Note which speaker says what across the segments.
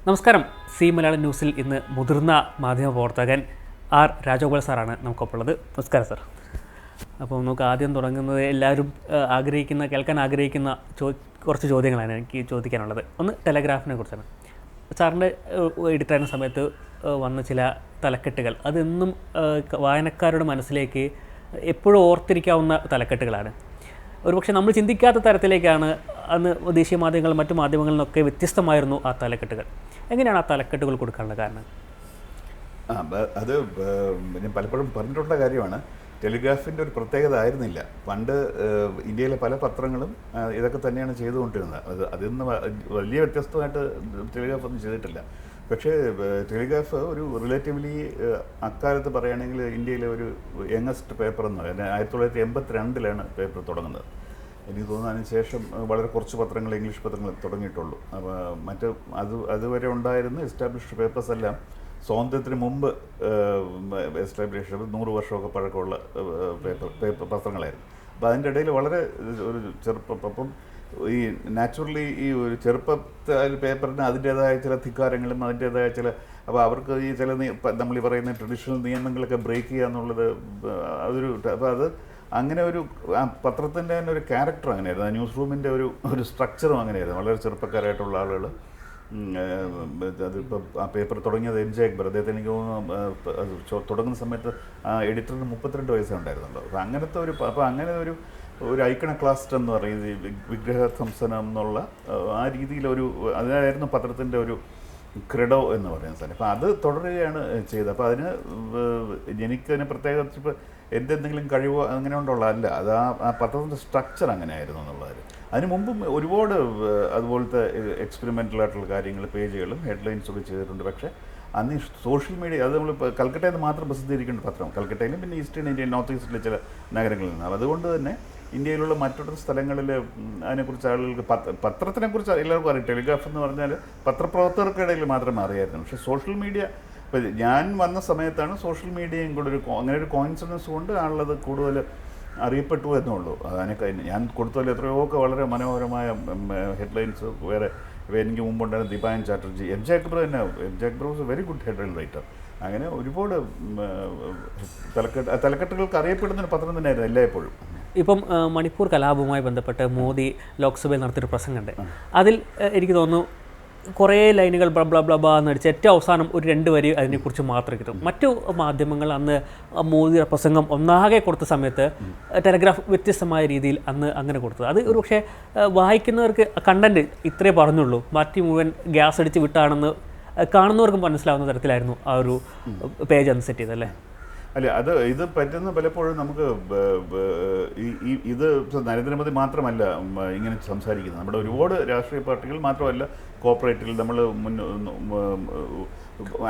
Speaker 1: നമസ്കാരം. സി മലയാളം ന്യൂസിൽ ഇന്ന് മുതിർന്ന മാധ്യമപ്രവർത്തകൻ ആർ രാജഗോപാൽ സാറാണ് നമുക്കൊപ്പുള്ളത്. നമസ്കാരം സാർ. അപ്പോൾ നമുക്ക് ആദ്യം തുടങ്ങുന്നത് എല്ലാവരും കേൾക്കാൻ ആഗ്രഹിക്കുന്ന കുറച്ച് ചോദ്യങ്ങളാണ് എനിക്ക് ചോദിക്കാനുള്ളത്. ഒന്ന് ടെലഗ്രാഫിനെ കുറിച്ചാണ്. സാറിൻ്റെ എഡിറ്ററായിരുന്ന സമയത്ത് വന്ന ചില തലക്കെട്ടുകൾ അതെന്നും വായനക്കാരുടെ മനസ്സിലേക്ക് എപ്പോഴും ഓർത്തിരിക്കാവുന്ന തലക്കെട്ടുകളാണ്. ഒരുപക്ഷെ നമ്മൾ ചിന്തിക്കാത്ത തരത്തിലേക്കാണ് അന്ന് ദേശീയ മാധ്യമങ്ങളും മറ്റു മാധ്യമങ്ങളിൽ നിന്നൊക്കെ വ്യത്യസ്തമായിരുന്നു ആ തലക്കെട്ടുകൾ. എങ്ങനെയാണ് ആ തലക്കെട്ടുകൾ കൊടുക്കാനുള്ള കാരണം?
Speaker 2: അത് ഞാൻ പലപ്പോഴും പറഞ്ഞിട്ടുള്ള കാര്യമാണ്. ടെലിഗ്രാഫിൻ്റെ ഒരു പ്രത്യേകത ആയിരുന്നില്ല. പണ്ട് ഇന്ത്യയിലെ പല പത്രങ്ങളും ഇതൊക്കെ തന്നെയാണ് ചെയ്തുകൊണ്ടിരുന്നത്. അതിൽ നിന്ന് വലിയ വ്യത്യസ്തമായിട്ട് ടെലിഗ്രാഫ് ഒന്നും ചെയ്തിട്ടില്ല. പക്ഷേ ടെലിഗ്രാഫ് ഒരു റിലേറ്റീവ്ലി അക്കാലത്ത് പറയുകയാണെങ്കിൽ ഇന്ത്യയിലെ ഒരു യങ്ങസ്റ്റ് പേപ്പർ എന്ന് പറയുന്നത് 1982 പേപ്പർ തുടങ്ങുന്നത്. എനിക്ക് തോന്നുന്നു അതിന് ശേഷം വളരെ കുറച്ച് പത്രങ്ങൾ, ഇംഗ്ലീഷ് പത്രങ്ങൾ തുടങ്ങിയിട്ടുള്ളൂ. അപ്പോൾ അതുവരെ ഉണ്ടായിരുന്ന എസ്റ്റാബ്ലിഷ്ഡ് പേപ്പേഴ്സ് എല്ലാം സ്വാതന്ത്ര്യത്തിന് മുമ്പ് എസ്റ്റാബ്ലിഷ് 100 വർഷമൊക്കെ പഴക്കമുള്ള പത്രങ്ങളായിരുന്നു. അപ്പോൾ അതിൻ്റെ ഇടയിൽ വളരെ ഒരു അപ്പം ഈ നാച്ചുറലി ഈ ഒരു ചെറുപ്പത്തിൽ പേപ്പറിന് അതിൻ്റേതായ ചില ധിക്കാരങ്ങളും അതിൻ്റേതായ ചില അപ്പോൾ അവർക്ക് ഈ ചില നമ്മൾ ഈ പറയുന്ന ട്രഡീഷണൽ നിയമങ്ങളൊക്കെ ബ്രേക്ക് ചെയ്യുക എന്നുള്ളത് അതൊരു അപ്പോൾ അത് അങ്ങനെ ഒരു പത്രത്തിൻ്റെ തന്നെ ഒരു ക്യാരക്ടർ അങ്ങനെയായിരുന്നു. ന്യൂസ് റൂമിൻ്റെ ഒരു സ്ട്രക്ചറും അങ്ങനെയായിരുന്നു. വളരെ ചെറുപ്പക്കാരായിട്ടുള്ള ആളുകൾ. അതിപ്പോൾ ആ പേപ്പർ തുടങ്ങിയത് എം ജെ അക്ബർ, അദ്ദേഹത്തിന് എനിക്ക് തോന്നുന്നു തുടങ്ങുന്ന സമയത്ത് എഡിറ്ററിന് 32 വയസ്സേ ഉണ്ടായിരുന്നുള്ളൂ. അപ്പോൾ അങ്ങനത്തെ അങ്ങനെ ഒരു ഐക്കണക്ലാസ്റ്റ് എന്ന് പറയുന്നത് വിഗ്രഹധ്വംസനം എന്നുള്ള ആ രീതിയിലൊരു അതിനായിരുന്നു പത്രത്തിൻ്റെ ഒരു ക്രെഡോ എന്ന് പറയുന്ന സ്ഥലം. അപ്പോൾ അത് തുടരുകയാണ് ചെയ്തത്. അപ്പോൾ എനിക്കതിന് പ്രത്യേകിച്ച് ഇപ്പോൾ എന്തെങ്കിലും കഴിവോ അങ്ങനെ കൊണ്ടുള്ളതല്ല, അത് ആ പത്രത്തിൻ്റെ സ്ട്രക്ചർ അങ്ങനെയായിരുന്നു എന്നുള്ളത്. അതിന് മുമ്പും ഒരുപാട് അതുപോലത്തെ എക്സ്പെരിമെൻ്റലായിട്ടുള്ള കാര്യങ്ങൾ, പേജുകളും ഹെഡ്ലൈൻസൊക്കെ ചെയ്തിട്ടുണ്ട്. പക്ഷേ അന്ന് സോഷ്യൽ മീഡിയ അത് നമ്മളിപ്പോൾ കൽക്കട്ടയിൽ നിന്ന് മാത്രം പ്രസിദ്ധീകരിക്കേണ്ട പത്രം, കൽക്കട്ടയിലും പിന്നെ ഈസ്റ്റേൺ ഇന്ത്യയിൽ, നോർത്ത് ഈസ്റ്റിലെ ചില നഗരങ്ങളിൽ നിന്നാണ്. അതുകൊണ്ട് തന്നെ ഇന്ത്യയിലുള്ള മറ്റൊരു സ്ഥലങ്ങളിൽ അതിനെക്കുറിച്ച് ആളുകൾക്ക് പത്രത്തിനെക്കുറിച്ച് എല്ലാവർക്കും അറിയാം. ടെലിഗ്രാഫ് എന്ന് പറഞ്ഞാൽ പത്രപ്രവർത്തകർക്കിടയിൽ മാത്രമേ അറിയായിരുന്നു. പക്ഷേ സോഷ്യൽ മീഡിയ ഇപ്പോൾ ഞാൻ വന്ന സമയത്താണ് സോഷ്യൽ മീഡിയയും കൂടെ അങ്ങനെ ഒരു കോയിൻസിഡൻസ് കൊണ്ട് ആളുള്ളത് കൂടുതൽ അറിയപ്പെട്ടു എന്നുള്ളൂ. അതിനൊക്കെ ഞാൻ കൊടുത്തതിൽ എത്രയൊക്കെ വളരെ മനോഹരമായ ഹെഡ്ലൈൻസ് വേറെ എനിക്ക് മുമ്പുണ്ടായിരുന്ന Deepayan Chatterjee, M J Akbar was a very good headline writer. അങ്ങനെ ഒരുപാട് തലക്കെട്ടുകൾക്ക് അറിയപ്പെടുന്ന ഒരു പത്രം തന്നെയായിരുന്നു എല്ലായ്പ്പോഴും.
Speaker 1: ഇപ്പം മണിപ്പൂർ കലാപവുമായി ബന്ധപ്പെട്ട് മോദി ലോക്സഭയിൽ നടത്തിയൊരു പ്രസംഗമുണ്ട്. അതിൽ എനിക്ക് തോന്നുന്നു കുറേ ലൈനുകൾ ബ്ലബ്ല എന്നടിച്ച് ഏറ്റവും അവസാനം ഒരു 2 വരി അതിനെക്കുറിച്ച് മാത്രമേ കിട്ടും. മറ്റു മാധ്യമങ്ങൾ അന്ന് മോദിയുടെ പ്രസംഗം ഒന്നാകെ കൊടുത്ത സമയത്ത് ടെലഗ്രാഫ് വ്യത്യസ്തമായ രീതിയിൽ അന്ന് അങ്ങനെ കൊടുത്തത്. അത് ഒരു പക്ഷേ വായിക്കുന്നവർക്ക് കണ്ടൻറ്റ് ഇത്രേ പറഞ്ഞുള്ളൂ, ബാക്കി മുഴുവൻ ഗ്യാസ് അടിച്ച് വിട്ടാണെന്ന് കാണുന്നവർക്കും മനസ്സിലാവുന്ന തരത്തിലായിരുന്നു ആ ഒരു പേജ് അന്ന് സെറ്റ് ചെയ്തല്ലേ?
Speaker 2: അല്ല, ഇത് പറ്റുന്ന പലപ്പോഴും നമുക്ക് ഇത് നരേന്ദ്രമോദി മാത്രമല്ല ഇങ്ങനെ സംസാരിക്കുന്നത്. നമ്മുടെ ഒരുപാട് രാഷ്ട്രീയ പാർട്ടികൾ മാത്രമല്ല, കോർപ്പറേറ്റുകൾ, നമ്മൾ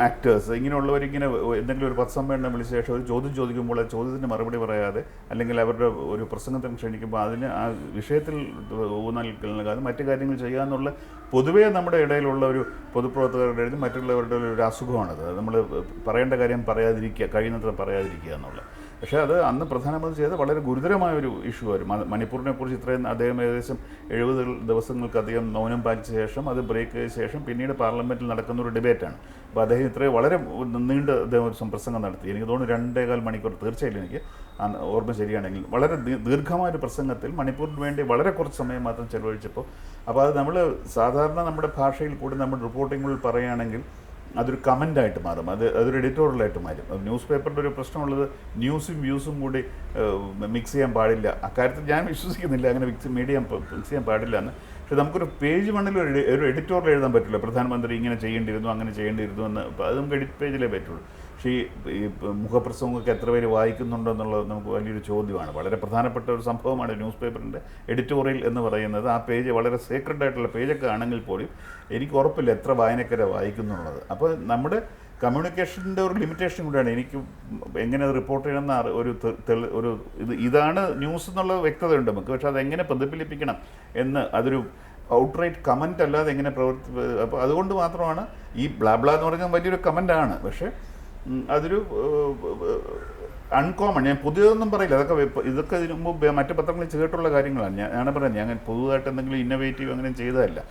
Speaker 2: ആക്ടേഴ്സ്, ഇങ്ങനെയുള്ളവരിങ്ങനെ എന്തെങ്കിലും ഒരു പത്രസമ്മേളനം വിളിച്ച ശേഷം ഒരു ചോദ്യം ചോദിക്കുമ്പോൾ ആ ചോദ്യത്തിന് മറുപടി പറയാതെ അല്ലെങ്കിൽ അവരുടെ ഒരു പ്രസംഗത്തിന് ക്ഷണിക്കുമ്പോൾ അതിന് ആ വിഷയത്തിൽ ഊന്നൽ നൽകാതെ മറ്റു കാര്യങ്ങൾ ചെയ്യാമെന്നുള്ള പൊതുവേ നമ്മുടെ ഇടയിലുള്ള ഒരു പൊതുപ്രവർത്തകരുടെ ഇടയിൽ മറ്റുള്ളവരുടെ ഒരു അസുഖമാണത്. നമ്മൾ പറയേണ്ട കാര്യം കഴിയുന്നത്ര പറയാതിരിക്കുക എന്നുള്ളത്. പക്ഷേ അത് അന്ന് പ്രധാനമന്ത്രി ചെയ്ത വളരെ ഗുരുതരമായൊരു ഇഷ്യൂ ആയിരുന്നു. മണിപ്പൂരിനെ കുറിച്ച് ഇത്രയും അദ്ദേഹം ഏകദേശം 70 ദിവസങ്ങൾക്കധികം മൗനം പാലിച്ച ശേഷം അത് ബ്രേക്ക് ചെയ്ത ശേഷം പിന്നീട് പാർലമെൻറ്റിൽ നടക്കുന്ന ഒരു ഡിബേറ്റാണ്. അപ്പോൾ അദ്ദേഹം ഇത്രയും വളരെ നീണ്ട അദ്ദേഹം ഒരു പ്രസംഗം നടത്തി. എനിക്ക് തോന്നുന്നു 2.25 മണിക്കൂർ, തീർച്ചയായും എനിക്ക് ഓർമ്മ ശരിയാണെങ്കിൽ വളരെ ദീർഘമായൊരു പ്രസംഗത്തിൽ മണിപ്പൂരിന് വേണ്ടി വളരെ കുറച്ച് സമയം മാത്രം ചെലവഴിച്ചപ്പോൾ അപ്പോൾ അത് നമ്മൾ സാധാരണ നമ്മുടെ ഭാഷയിൽ കൂടി നമ്മുടെ റിപ്പോർട്ടിങ്ങുകളിൽ പറയുകയാണെങ്കിൽ അതൊരു കമൻ്റായിട്ട് മാറും, അതൊരു എഡിറ്റോറിയലായിട്ട് മാറും. ന്യൂസ് പേപ്പറിൻ്റെ ഒരു പ്രശ്നമുള്ളത് ന്യൂസും വ്യൂസും കൂടി മിക്സ് ചെയ്യാൻ പാടില്ല. അക്കാര്യത്തിൽ ഞാൻ വിശ്വസിക്കുന്നില്ല അങ്ങനെ മിക്സ് ചെയ്യാൻ പാടില്ല എന്ന്. പക്ഷേ നമുക്കൊരു പേജ് 1 ഒരു എഡിറ്റോറിയൽ എഴുതാൻ പറ്റില്ല, പ്രധാനമന്ത്രി ഇങ്ങനെ ചെയ്യേണ്ടിയിരുന്നു അങ്ങനെ ചെയ്യേണ്ടിയിരുന്നു എന്ന്. അത് നമുക്ക് എഡിറ്റ് പേജിലേ പറ്റുള്ളൂ. പക്ഷേ ഈ മുഖപ്രസംഗമൊക്കെ എത്ര പേര് വായിക്കുന്നുണ്ടോ എന്നുള്ളത് നമുക്ക് വലിയൊരു ചോദ്യമാണ്. വളരെ പ്രധാനപ്പെട്ട ഒരു സംഭവമാണ് ന്യൂസ് പേപ്പറിൻ്റെ എഡിറ്റോറിയൽ എന്ന് പറയുന്നത്. ആ പേജ് വളരെ സീക്രട്ട് ആയിട്ടുള്ള പേജൊക്കെ ആണെങ്കിൽ പോലും എനിക്ക് ഉറപ്പില്ല എത്ര വായനക്കാരെ വായിക്കുന്നുള്ളത്. അപ്പോൾ നമ്മുടെ കമ്മ്യൂണിക്കേഷൻ്റെ ഒരു ലിമിറ്റേഷൻ കൂടെയാണ്. എനിക്ക് എങ്ങനെ അത് റിപ്പോർട്ട് ചെയ്യണമെന്ന ഇതാണ് ന്യൂസ് എന്നുള്ള വ്യക്തതയുണ്ട് നമുക്ക്. പക്ഷെ അതെങ്ങനെ പ്രതിഫലിപ്പിക്കണം എന്ന് അതൊരു ഔട്ട്റൈറ്റ് കമൻ്റ് അല്ലാതെ എങ്ങനെ അപ്പോൾ അതുകൊണ്ട് മാത്രമാണ് ഈ ബ്ലാബ്ല എന്ന് പറഞ്ഞാൽ വലിയൊരു കമൻ്റാണ്. പക്ഷേ അതൊരു അൺകോമൺ. ഞാൻ പുതിയതൊന്നും പറയില്ല, ഇതൊക്കെ ഇതിനു മുമ്പ് മറ്റു പത്രങ്ങളിൽ ചെയ്തിട്ടുള്ള കാര്യങ്ങളാണ്. ഞാൻ പറയാം, ഞാൻ പുതുതായിട്ട് എന്തെങ്കിലും ഇന്നോവേറ്റീവ് അങ്ങനെ ചെയ്തതല്ല.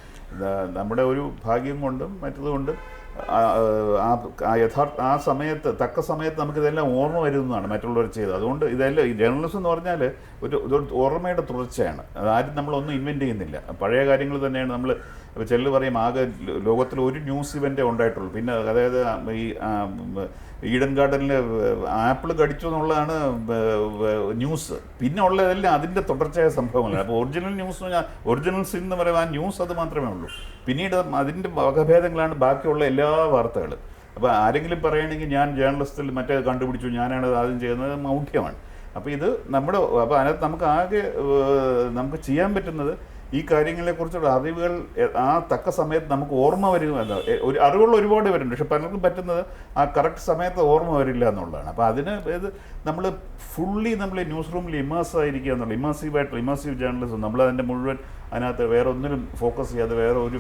Speaker 2: നമ്മുടെ ഒരു ഭാഗ്യം കൊണ്ടും മറ്റതുകൊണ്ടും ആ സമയത്ത് തക്ക സമയത്ത് നമുക്കിതെല്ലാം ഓർമ്മ വരുന്നതാണ് മറ്റുള്ളവർ ചെയ്തത്. അതുകൊണ്ട് ഇതെല്ലാം ഈ ജേർണലിസം എന്ന് പറഞ്ഞാൽ ഒരു ഓർമ്മയുടെ തുടർച്ചയാണ്. അതാരും നമ്മളൊന്നും ഇൻവെൻറ്റ് ചെയ്യുന്നില്ല, പഴയ കാര്യങ്ങൾ തന്നെയാണ്. നമ്മൾ ചെല്ലു പറയും ആകെ ലോകത്തിൽ ഒരു ന്യൂസ് ഇവൻ്റേ ഉണ്ടായിട്ടുള്ളൂ. പിന്നെ അതായത് ഈ ഈഡൻ ഗാർഡനിൽ ആപ്പിൾ കടിച്ചു എന്നുള്ളതാണ് ന്യൂസ്. പിന്നെ ഉള്ളതെല്ലാം അതിൻ്റെ തുടർച്ചയായ സംഭവങ്ങളാണ്. അപ്പോൾ ഒറിജിനൽ ന്യൂസ് ഒറിജിനൽ സീൻ എന്ന് പറയുമ്പോൾ ആ ന്യൂസ് അത് മാത്രമേ ഉള്ളൂ. പിന്നീട് അതിൻ്റെ വകഭേദങ്ങളാണ് ബാക്കിയുള്ള എല്ലാ വാർത്തകളും. അപ്പോൾ ആരെങ്കിലും പറയുകയാണെങ്കിൽ ഞാൻ ജേർണലിസ്റ്റിൽ മറ്റേ കണ്ടുപിടിച്ചു, ഞാനാണ് ആദ്യം ചെയ്യുന്നത്, മൗഢ്യമാണ്. അപ്പോൾ ഇത് അപ്പോൾ അതിനകത്ത് നമുക്ക് ചെയ്യാൻ പറ്റുന്നത് ഈ കാര്യങ്ങളെക്കുറിച്ചുള്ള അറിവുകൾ ആ തക്ക സമയത്ത് നമുക്ക് ഓർമ്മ വരുന്നതല്ല. അറിവുകൾ ഒരുപാട് വരുന്നുണ്ട്, പക്ഷെ പലർക്കും പറ്റുന്നത് ആ കറക്റ്റ് സമയത്ത് ഓർമ്മ വരില്ല എന്നുള്ളതാണ്. അപ്പോൾ അതിന് നമ്മൾ ഫുള്ളി നമ്മൾ ന്യൂസ് റൂമിൽ ഇമേഴ്സ് ആയിരിക്കുക എന്നുള്ള ഇമേഴ്സീവ് ജേർണലിസം. നമ്മളതിൻ്റെ മുഴുവൻ അതിനകത്ത് വേറെ ഒന്നിനും ഫോക്കസ് ചെയ്യാതെ വേറെ ഒരു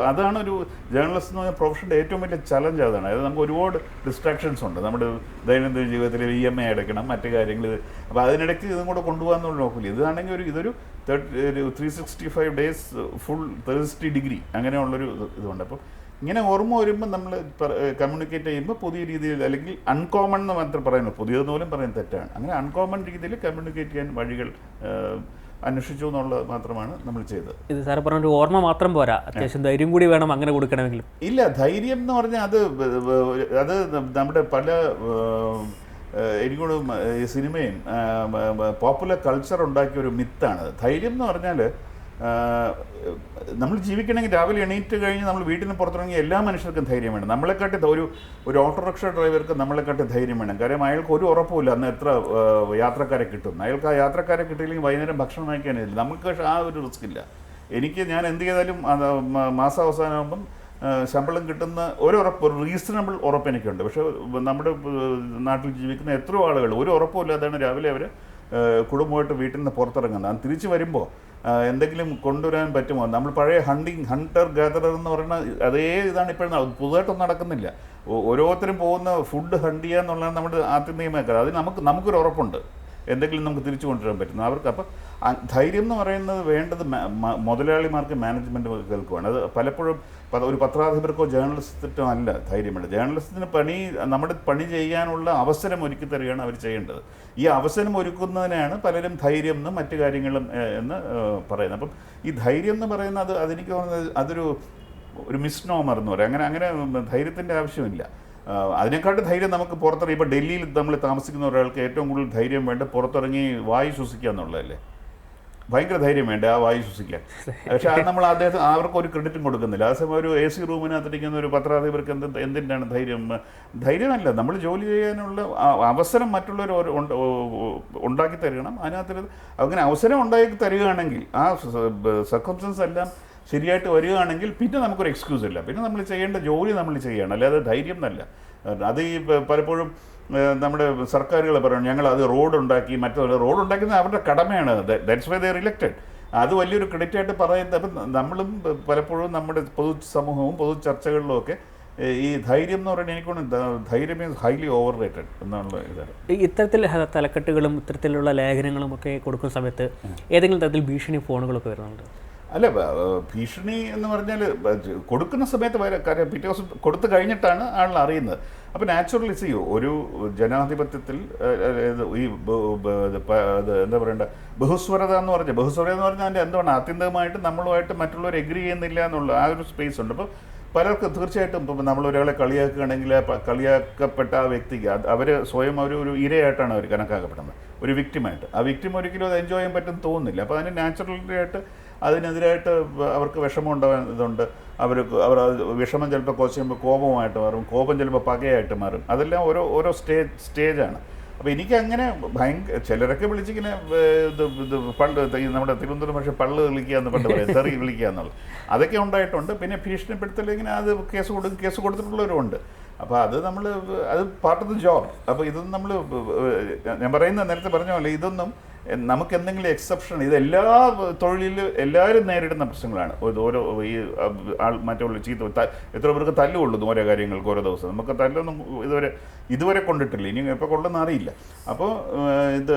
Speaker 2: അതാണ് ഒരു ജേർണലിസ്റ്റ് എന്ന് പറഞ്ഞ പ്രൊഫഷൻ്റെ ഏറ്റവും വലിയ ചലഞ്ച് അതാണ്. അതായത് നമുക്ക് ഒരുപാട് ഡിസ്ട്രാക്ഷൻസ് ഉണ്ട് നമ്മുടെ ദൈനംദിന ജീവിതത്തിൽ. EMI അടയ്ക്കണം, മറ്റു കാര്യങ്ങൾ. അപ്പോൾ അതിനിടയ്ക്ക് ഇതും കൂടെ കൊണ്ടുപോകാമെന്നുള്ള നോക്കില്ല. ഇതാണെങ്കിൽ ഇതൊരു 365 ഡേയ്സ് ഫുൾ 360 ഡിഗ്രി അങ്ങനെയുള്ളൊരു ഇതുണ്ട്. അപ്പോൾ ഇങ്ങനെ ഓർമ്മ വരുമ്പോൾ നമ്മൾ കമ്മ്യൂണിക്കേറ്റ് ചെയ്യുമ്പോൾ പുതിയ രീതിയിൽ, അല്ലെങ്കിൽ അൺകോമൺ എന്ന് മാത്രം പറയുന്നു, പുതിയതെന്ന് പോലും പറയുന്നത് തെറ്റാണ്. അങ്ങനെ അൺകോമൺ രീതിയിൽ കമ്മ്യൂണിക്കേറ്റ് ചെയ്യാൻ വഴികൾ അന്വേഷിച്ചു എന്നുള്ളത് മാത്രമാണ് നമ്മൾ ചെയ്തത്.
Speaker 1: ഇത് സാറ് പറഞ്ഞ ഒരു ഓർമ്മ മാത്രം പോരാ, അത്യാവശ്യം ധൈര്യം കൂടി വേണം അങ്ങനെ കൊടുക്കണമെങ്കിലും.
Speaker 2: ഇല്ല, ധൈര്യം എന്ന് പറഞ്ഞാൽ അത് നമ്മുടെ പല എനിക്കോട് സിനിമയും പോപ്പുലർ കൾച്ചർ ഉണ്ടാക്കിയ ഒരു മിത്താണ്. ധൈര്യം എന്ന് പറഞ്ഞാൽ നമ്മൾ ജീവിക്കണമെങ്കിൽ രാവിലെ എണീറ്റ് കഴിഞ്ഞ് നമ്മൾ വീട്ടിൽ നിന്ന് പുറത്തിറങ്ങി എല്ലാ മനുഷ്യർക്കും ധൈര്യം വേണം. നമ്മളെക്കാട്ടി ഒരു ഓട്ടോറിക്ഷ ഡ്രൈവർക്ക് നമ്മളെക്കാട്ടി ധൈര്യം വേണം. കാര്യം അയാൾക്ക് ഒരു ഉറപ്പുമില്ല അന്ന് എത്ര യാത്രക്കാരെ കിട്ടും. അയാൾക്ക് ആ യാത്രക്കാരെ കിട്ടിയില്ലെങ്കിൽ വൈകുന്നേരം ഭക്ഷണം വാങ്ങിക്കാനില്ല. നമുക്ക് പക്ഷേ ആ ഒരു റിസ്ക് ഇല്ല. ഞാൻ എന്ത് ചെയ്താലും മാസാവസാനമാകുമ്പം ശമ്പളം കിട്ടുന്ന ഒരു റീസണബിൾ ഉറപ്പ് എനിക്കുണ്ട്. പക്ഷേ നമ്മുടെ നാട്ടിൽ ജീവിക്കുന്ന എത്രയോ ആളുകൾ ഒരു ഉറപ്പുമില്ലാതാണ് രാവിലെ അവർ കുടുംബമായിട്ട് വീട്ടിൽ നിന്ന് പുറത്തിറങ്ങുന്നത്. തിരിച്ച് വരുമ്പോൾ എന്തെങ്കിലും കൊണ്ടുവരാൻ പറ്റുമോ? നമ്മൾ പഴയ ഹണ്ടർ ഗാദറർ എന്ന് പറയുന്ന അതേ ഇതാണ് ഇപ്പോഴും, പുതുതായിട്ടൊന്നും നടക്കുന്നില്ല. ഓരോരുത്തരും പോകുന്ന ഫുഡ് ഹണ്ട് ചെയ്യുക എന്നുള്ളതാണ് നമ്മുടെ ആത്യന്തികമാക്കുക. അത് നമുക്കൊരു ഉറപ്പുണ്ട് എന്തെങ്കിലും നമുക്ക് തിരിച്ചു കൊണ്ടുവരാൻ പറ്റുന്നു അവർക്ക്. അപ്പം ധൈര്യം എന്ന് പറയുന്നത് വേണ്ടത് മുതലാളിമാർക്ക്, മാനേജ്മെൻറ്റുകൾക്കുമാണ്. അത് പലപ്പോഴും ഒരു പത്രാധിപർക്കോ ജേർണലിസ്റ്റിനോ അല്ല ധൈര്യം വേണ്ടത്. ജേർണലിസ്റ്റിന് നമ്മുടെ പണി ചെയ്യാനുള്ള അവസരം ഒരുക്കി തരികയാണ് അവർ ചെയ്യേണ്ടത്. ഈ അവസരം ഒരുക്കുന്നതിനാണ് പലരും ധൈര്യം എന്നും മറ്റു കാര്യങ്ങളും എന്ന് പറയുന്നത്. അപ്പം ഈ ധൈര്യം എന്ന് പറയുന്നത് അതെനിക്ക് തോന്നുന്നത് അതൊരു മിസ്നോമർ എന്ന് പറയും. അങ്ങനെ ധൈര്യത്തിൻ്റെ ആവശ്യമില്ല. അതിനെക്കാട്ടും ധൈര്യം നമുക്ക് പുറത്തിറങ്ങി, ഇപ്പോൾ ഡൽഹിയിൽ നമ്മൾ താമസിക്കുന്ന ഒരാൾക്ക് ഏറ്റവും കൂടുതൽ ധൈര്യം വേണ്ട പുറത്തിറങ്ങി വായു ശ്വസിക്കുക എന്നുള്ളതല്ലേ. ഭയങ്കര ധൈര്യം വേണ്ട ആ വായു ശ്വസിക്കാൻ. പക്ഷെ അത് നമ്മൾ അവർക്ക് ഒരു ക്രെഡിറ്റും കൊടുക്കുന്നില്ല. അതേസമയം ഒരു AC റൂമിനകത്തിരിക്കുന്ന ഒരു പത്രാധിപർക്ക് എന്തിനാണ് ധൈര്യമല്ല. നമ്മൾ ജോലി ചെയ്യാനുള്ള അവസരം മറ്റുള്ളവർ ഉണ്ടാക്കി തരണം. അതിനകത്ത് അങ്ങനെ അവസരം ഉണ്ടാക്കി തരികയാണെങ്കിൽ ആ സർക്കംസ്റ്റൻസ് എല്ലാം ശരിയായിട്ട് വരികയാണെങ്കിൽ പിന്നെ നമുക്കൊരു എക്സ്ക്യൂസ് ഇല്ല. പിന്നെ നമ്മൾ ചെയ്യേണ്ട ജോലി നമ്മൾ ചെയ്യണം, അല്ലാതെ ധൈര്യം എന്നല്ല. അത് ഈ പലപ്പോഴും നമ്മുടെ സർക്കാരുകൾ പറയണം ഞങ്ങൾ അത് റോഡ് ഉണ്ടാക്കുന്നത് അവരുടെ കടമയാണ്. That's why they are elected. അത് വലിയൊരു ക്രെഡിറ്റ് ആയിട്ട് പറയുന്നത്. അപ്പം നമ്മളും പലപ്പോഴും നമ്മുടെ പൊതുസമൂഹവും പൊതു ചർച്ചകളിലും ഒക്കെ ഈ ധൈര്യം എന്ന് പറയുന്നത് എനിക്കൊണ്ട് ധൈര്യം ഈസ് ഹൈലി ഓവർ റേറ്റഡ് എന്നുള്ള ഇതാണ്.
Speaker 1: ഇത്തരത്തിൽ തലക്കെട്ടുകളും ഇത്തരത്തിലുള്ള ലേഖനങ്ങളും ഒക്കെ കൊടുക്കുന്ന സമയത്ത് ഏതെങ്കിലും തരത്തിൽ ഭീഷണി ഫോണുകളൊക്കെ വരുന്നുണ്ട്?
Speaker 2: അല്ല, ഭീഷണി എന്ന് പറഞ്ഞാൽ കൊടുക്കുന്ന സമയത്ത് കാര്യം പിറ്റേ ദിവസം കൊടുത്തു കഴിഞ്ഞിട്ടാണ് ആൾ അറിയുന്നത്. അപ്പോൾ നാച്ചുറലി ചെയ്യൂ ഒരു ജനാധിപത്യത്തിൽ ഈ എന്താ പറയണ്ട ബഹുസ്വരത എന്ന് പറഞ്ഞാൽ അതിൻ്റെ എന്താണ് ആത്യന്തികമായിട്ട് നമ്മളുമായിട്ട് മറ്റുള്ളവർ എഗ്രി ചെയ്യുന്നില്ല എന്നുള്ള ആ ഒരു സ്പേസ് ഉണ്ട്. അപ്പോൾ പലർക്ക് തീർച്ചയായിട്ടും ഇപ്പം നമ്മളൊരാളെ കളിയാക്കുകയാണെങ്കിൽ കളിയാക്കപ്പെട്ട ആ വ്യക്തിക്ക് അവർ സ്വയം ഒരു ഇരയായിട്ടാണ് അവർ കണക്കാക്കപ്പെടുന്നത്, ഒരു വിക്റ്റിമായിട്ട്. ആ വിക്റ്റിം ഒരിക്കലും അത് എൻജോയ് ചെയ്യാൻ പറ്റും തോന്നുന്നില്ല. അപ്പോൾ അതിന് നാച്ചുറലി ആയിട്ട് അതിനെതിരായിട്ട് അവർക്ക് വിഷമം ഉണ്ടാകാൻ ഇതുണ്ട്. അവർ വിഷമം ചിലപ്പോൾ കുറച്ച് കഴിയുമ്പോൾ കോപമായിട്ട് മാറും, കോപം ചിലപ്പോൾ പകയായിട്ട് മാറും. അതെല്ലാം ഓരോ സ്റ്റേജാണ്. അപ്പോൾ എനിക്കങ്ങനെ ചിലരൊക്കെ വിളിച്ചിങ്ങനെ പണ്ട് നമ്മുടെ തിരുവനന്തപുരം പക്ഷേ പള്ള് വിളിക്കുക എന്ന് പണ്ട് പറയും, തെറി വിളിക്കുക എന്നുള്ളത് അതൊക്കെ ഉണ്ടായിട്ടുണ്ട്. പിന്നെ ഭീഷണിപ്പെടുത്തൽ ഇങ്ങനെ അത് കേസ് കൊടുത്തിട്ടുള്ളവരുമുണ്ട്. അപ്പോൾ അത് പാർട്ട് ഓഫ് ദി ജോബ്. അപ്പോൾ ഇതൊന്നും ഞാൻ നേരത്തെ പറഞ്ഞ പോലെ ഇതൊന്നും നമുക്ക് എന്തെങ്കിലും എക്സെപ്ഷൻ, ഇത് എല്ലാ തൊഴിലിലും എല്ലാവരും നേരിടുന്ന പ്രശ്നങ്ങളാണ്. ഓരോ ഈ മറ്റുള്ള ചീത്ത എത്ര പേർക്ക് തല്ലുകൊള്ളുന്നു ഓരോ കാര്യങ്ങൾക്ക് ഓരോ ദിവസം. നമുക്ക് തല്ലൊന്നും ഇതുവരെ കൊണ്ടിട്ടില്ല, ഇനി എപ്പോൾ കൊള്ളുന്ന അറിയില്ല. അപ്പോൾ ഇത്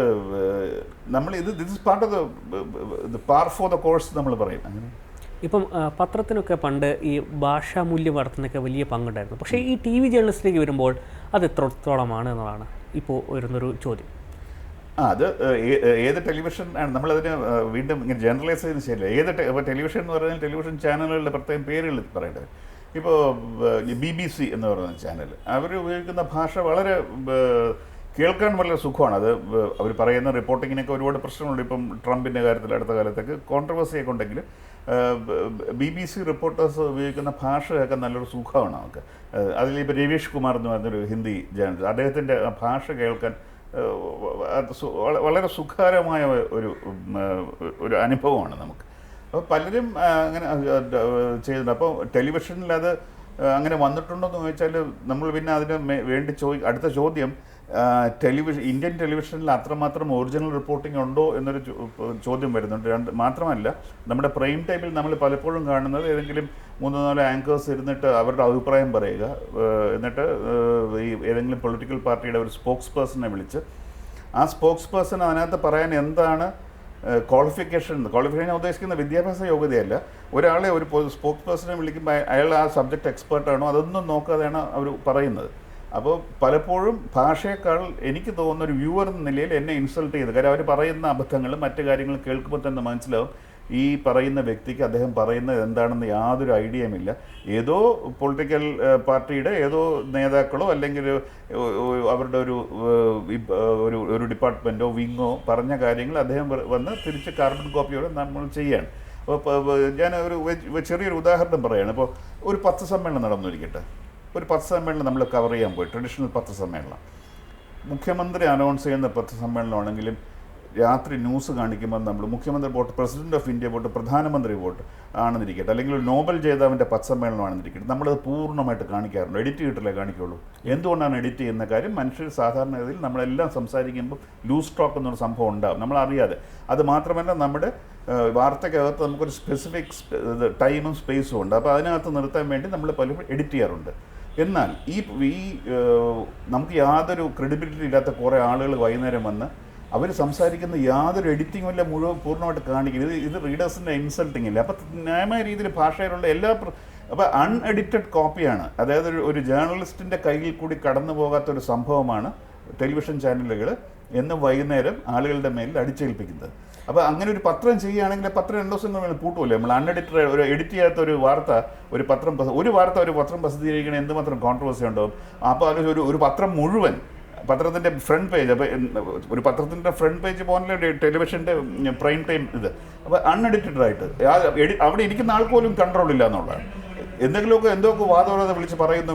Speaker 2: നമ്മൾ this is part of the par for the course നമ്മൾ പറയും. അങ്ങനെ
Speaker 1: ഇപ്പം പത്രത്തിനൊക്കെ പണ്ട് ഈ ഭാഷാ മൂല്യവർദ്ധനയൊക്കെ വലിയ പങ്കുണ്ടായിരുന്നു. പക്ഷേ ഈ TV ജേർണലിസ്റ്റിലേക്ക് വരുമ്പോൾ അത് എത്രത്തോളമാണ് എന്നതാണ് ഇപ്പോൾ വരുന്നൊരു ചോദ്യം.
Speaker 2: അത് ഏത് ടെലിവിഷൻ ആണ് നമ്മളതിന് വീണ്ടും ഇങ്ങനെ ജനറലൈസ് ചെയ്യുന്ന ശരിയല്ല. ഇപ്പോൾ ടെലിവിഷൻ എന്ന് പറഞ്ഞാൽ ടെലിവിഷൻ ചാനലുകളുടെ പ്രത്യേകം പേരുകൾ പറയേണ്ടത്. ഇപ്പോൾ BBC എന്ന് പറയുന്ന ചാനൽ അവർ ഉപയോഗിക്കുന്ന ഭാഷ വളരെ കേൾക്കാൻ വളരെ സുഖമാണ്. അത് അവർ പറയുന്ന റിപ്പോർട്ടിങ്ങിനൊക്കെ ഒരുപാട് പ്രശ്നങ്ങളുണ്ട്. ഇപ്പം ട്രംപിൻ്റെ കാര്യത്തിൽ അടുത്ത കാലത്തേക്ക് കോൺട്രവേഴ്സിയൊക്കെ ഉണ്ടെങ്കിൽ BBC റിപ്പോർട്ടേഴ്സ് ഉപയോഗിക്കുന്ന ഭാഷയൊക്കെ നല്ലൊരു സുഖമാണ് നമുക്ക്. അതിലിപ്പോൾ രവീഷ് കുമാർ എന്ന് പറഞ്ഞൊരു ഹിന്ദി ജേർണലിസ്റ്റ്, അദ്ദേഹത്തിൻ്റെ ഭാഷ കേൾക്കാൻ വളരെ സുഖകരമായ ഒരു അനുഭവമാണ് നമുക്ക്. അപ്പോൾ പലരും അങ്ങനെ ചെയ്യുന്നുണ്ട്. അപ്പോൾ ടെലിവിഷനിൽ അത് അങ്ങനെ വന്നിട്ടുണ്ടോ എന്ന് ചോദിച്ചാൽ നമ്മൾ പിന്നെ അതിന് വേണ്ടി അടുത്ത ചോദ്യം, ഇന്ത്യൻ ടെലിവിഷനിൽ അത്രമാത്രം ഒറിജിനൽ റിപ്പോർട്ടിംഗ് ഉണ്ടോ എന്നൊരു ചോദ്യം വരുന്നുണ്ട്. മാത്രമല്ല, നമ്മുടെ പ്രൈം ടൈമിൽ നമ്മൾ പലപ്പോഴും കാണുന്നത് ഏതെങ്കിലും 3-4 ആങ്കേഴ്സ് ഇരുന്നിട്ട് അവരുടെ അഭിപ്രായം പറയുക, എന്നിട്ട് ഈ ഏതെങ്കിലും പൊളിറ്റിക്കൽ പാർട്ടിയുടെ ഒരു സ്പോക്സ് പേഴ്സണെ വിളിച്ച് ആ സ്പോക്സ് പേഴ്സൺ അതിനകത്ത് പറയാൻ എന്താണ് ക്വാളിഫിക്കേഷൻ ഉദ്ദേശിക്കുന്ന വിദ്യാഭ്യാസ യോഗ്യതയല്ല. ഒരാളെ ഒരു സ്പോക്സ് പേഴ്സണെ വിളിക്കുമ്പോൾ അയാൾ ആ സബ്ജക്റ്റ് എക്സ്പേർട്ടാണോ അതൊന്നും നോക്കാതെയാണ് അവർ പറയുന്നത്. അപ്പോൾ പലപ്പോഴും ഭാഷയേക്കാൾ എനിക്ക് തോന്നുന്ന ഒരു വ്യൂവർ എന്ന നിലയിൽ എന്നെ ഇൻസൾട്ട് ചെയ്ത്, കാര്യം അവർ പറയുന്ന അബദ്ധങ്ങളും മറ്റു കാര്യങ്ങളും കേൾക്കുമ്പോൾ തന്നെ മനസ്സിലാവും ഈ പറയുന്ന വ്യക്തിക്ക് അദ്ദേഹം പറയുന്നത് എന്താണെന്ന് യാതൊരു ഐഡിയയുമില്ല. ഏതോ പൊളിറ്റിക്കൽ പാർട്ടിയുടെ ഏതോ നേതാക്കളോ അല്ലെങ്കിൽ അവരുടെ ഒരു ഡിപ്പാർട്ട്മെൻറ്റോ വിങ്ങോ പറഞ്ഞ കാര്യങ്ങൾ അദ്ദേഹം വന്ന് തിരിച്ച് കാർബൺ കോപ്പിയോടെ നമ്മൾ ചെയ്യാണ്. അപ്പോൾ ഞാൻ ചെറിയൊരു ഉദാഹരണം പറയുകയാണ്. ഇപ്പോൾ ഒരു പത്രസമ്മേളനം നടന്നിരിക്കട്ടെ. ഒരു പത്രസമ്മേളനം നമ്മൾ കവർ ചെയ്യാൻ പോയി, ട്രഡീഷണൽ പത്രസമ്മേളനം. മുഖ്യമന്ത്രി അനൗൺസ് ചെയ്യുന്ന പത്രസമ്മേളനമാണെങ്കിലും രാത്രി ന്യൂസ് കാണിക്കുമ്പോൾ നമ്മൾ മുഖ്യമന്ത്രി pot, president of India pot, പ്രധാനമന്ത്രി പോട്ട് ആണെന്നിരിക്കട്ടെ, അല്ലെങ്കിൽ ഒരു നോബൽ ജേതാവിൻ്റെ പത്രസമ്മേളനമാണെന്നിരിക്കട്ടെ, നമ്മളത് പൂർണ്ണമായിട്ട് കാണിക്കാറുണ്ട്. എഡിറ്റ് ചെയ്തിട്ടല്ലേ കാണിക്കുള്ളൂ. എന്തുകൊണ്ടാണ് എഡിറ്റ് ചെയ്യുന്ന കാര്യം, മനുഷ്യർ സാധാരണഗതിയിൽ നമ്മളെല്ലാം സംസാരിക്കുമ്പോൾ ലൂസ് ടോക്ക് എന്നൊരു സംഭവം ഉണ്ടാകും, നമ്മളറിയാതെ. അത് മാത്രമല്ല, നമ്മുടെ വാർത്തയ്ക്കകത്ത് നമുക്കൊരു സ്പെസിഫിക് ടൈമും സ്പേസും ഉണ്ട്. അപ്പോൾ അതിനകത്ത് നിർത്താൻ വേണ്ടി നമ്മൾ പലപ്പോഴും എഡിറ്റ് ചെയ്യാറുണ്ട്. എന്നാൽ ഈ നമുക്ക് യാതൊരു ക്രെഡിബിലിറ്റി ഇല്ലാത്ത കുറേ ആളുകൾ വൈകുന്നേരം വന്ന് അവർ സംസാരിക്കുന്ന യാതൊരു എഡിറ്റിങ്ങും ഇല്ല, പൂർണ്ണമായിട്ട് കാണിക്കുന്നത്. ഇത് റീഡേഴ്സിൻ്റെ ഇൻസൾട്ടിങ് ഇല്ല. അപ്പോൾ ന്യായമായ രീതിയിൽ ഭാഷയിലുള്ള അപ്പോൾ അൺഎഡിറ്റഡ് കോപ്പിയാണ്. അതായത് ഒരു ജേർണലിസ്റ്റിൻ്റെ കയ്യിൽ കൂടി കടന്നു പോകാത്തൊരു സംഭവമാണ് ടെലിവിഷൻ ചാനലുകൾ എന്ന് വൈകുന്നേരം ആളുകളുടെ മേലിൽ അടിച്ചേൽപ്പിക്കുന്നത്. അപ്പോൾ അങ്ങനെ ഒരു പത്രം ചെയ്യുകയാണെങ്കിൽ പത്രം 2 ദിവസം നമ്മൾ പൂട്ടുമല്ലേ. നമ്മൾ അൺഎഡിറ്റഡ് ഒരു എഡിറ്റ് ചെയ്യാത്ത ഒരു വാർത്ത ഒരു പത്രം പ്രസിദ്ധീകരിക്കണേ എന്തുമാത്രം കോൺട്രവേഴ്സി ഉണ്ടാവും. അപ്പോൾ അത് ഒരു പത്രം മുഴുവൻ പത്രത്തിൻ്റെ ഫ്രണ്ട് പേജ്, അപ്പോൾ ഒരു പത്രത്തിൻ്റെ ഫ്രണ്ട് പേജ് പോലെ ടെലിവിഷൻ്റെ പ്രൈം ടൈം ഇത്, അപ്പോൾ അൺഎഡിറ്റഡായിട്ട് അവിടെ ഇരിക്കുന്ന ആൾക്കോലും കൺട്രോൾ ഇല്ല എന്നുള്ളതാണ്. എന്തൊക്കെ വാദോടെ വിളിച്ച് പറയുന്നു,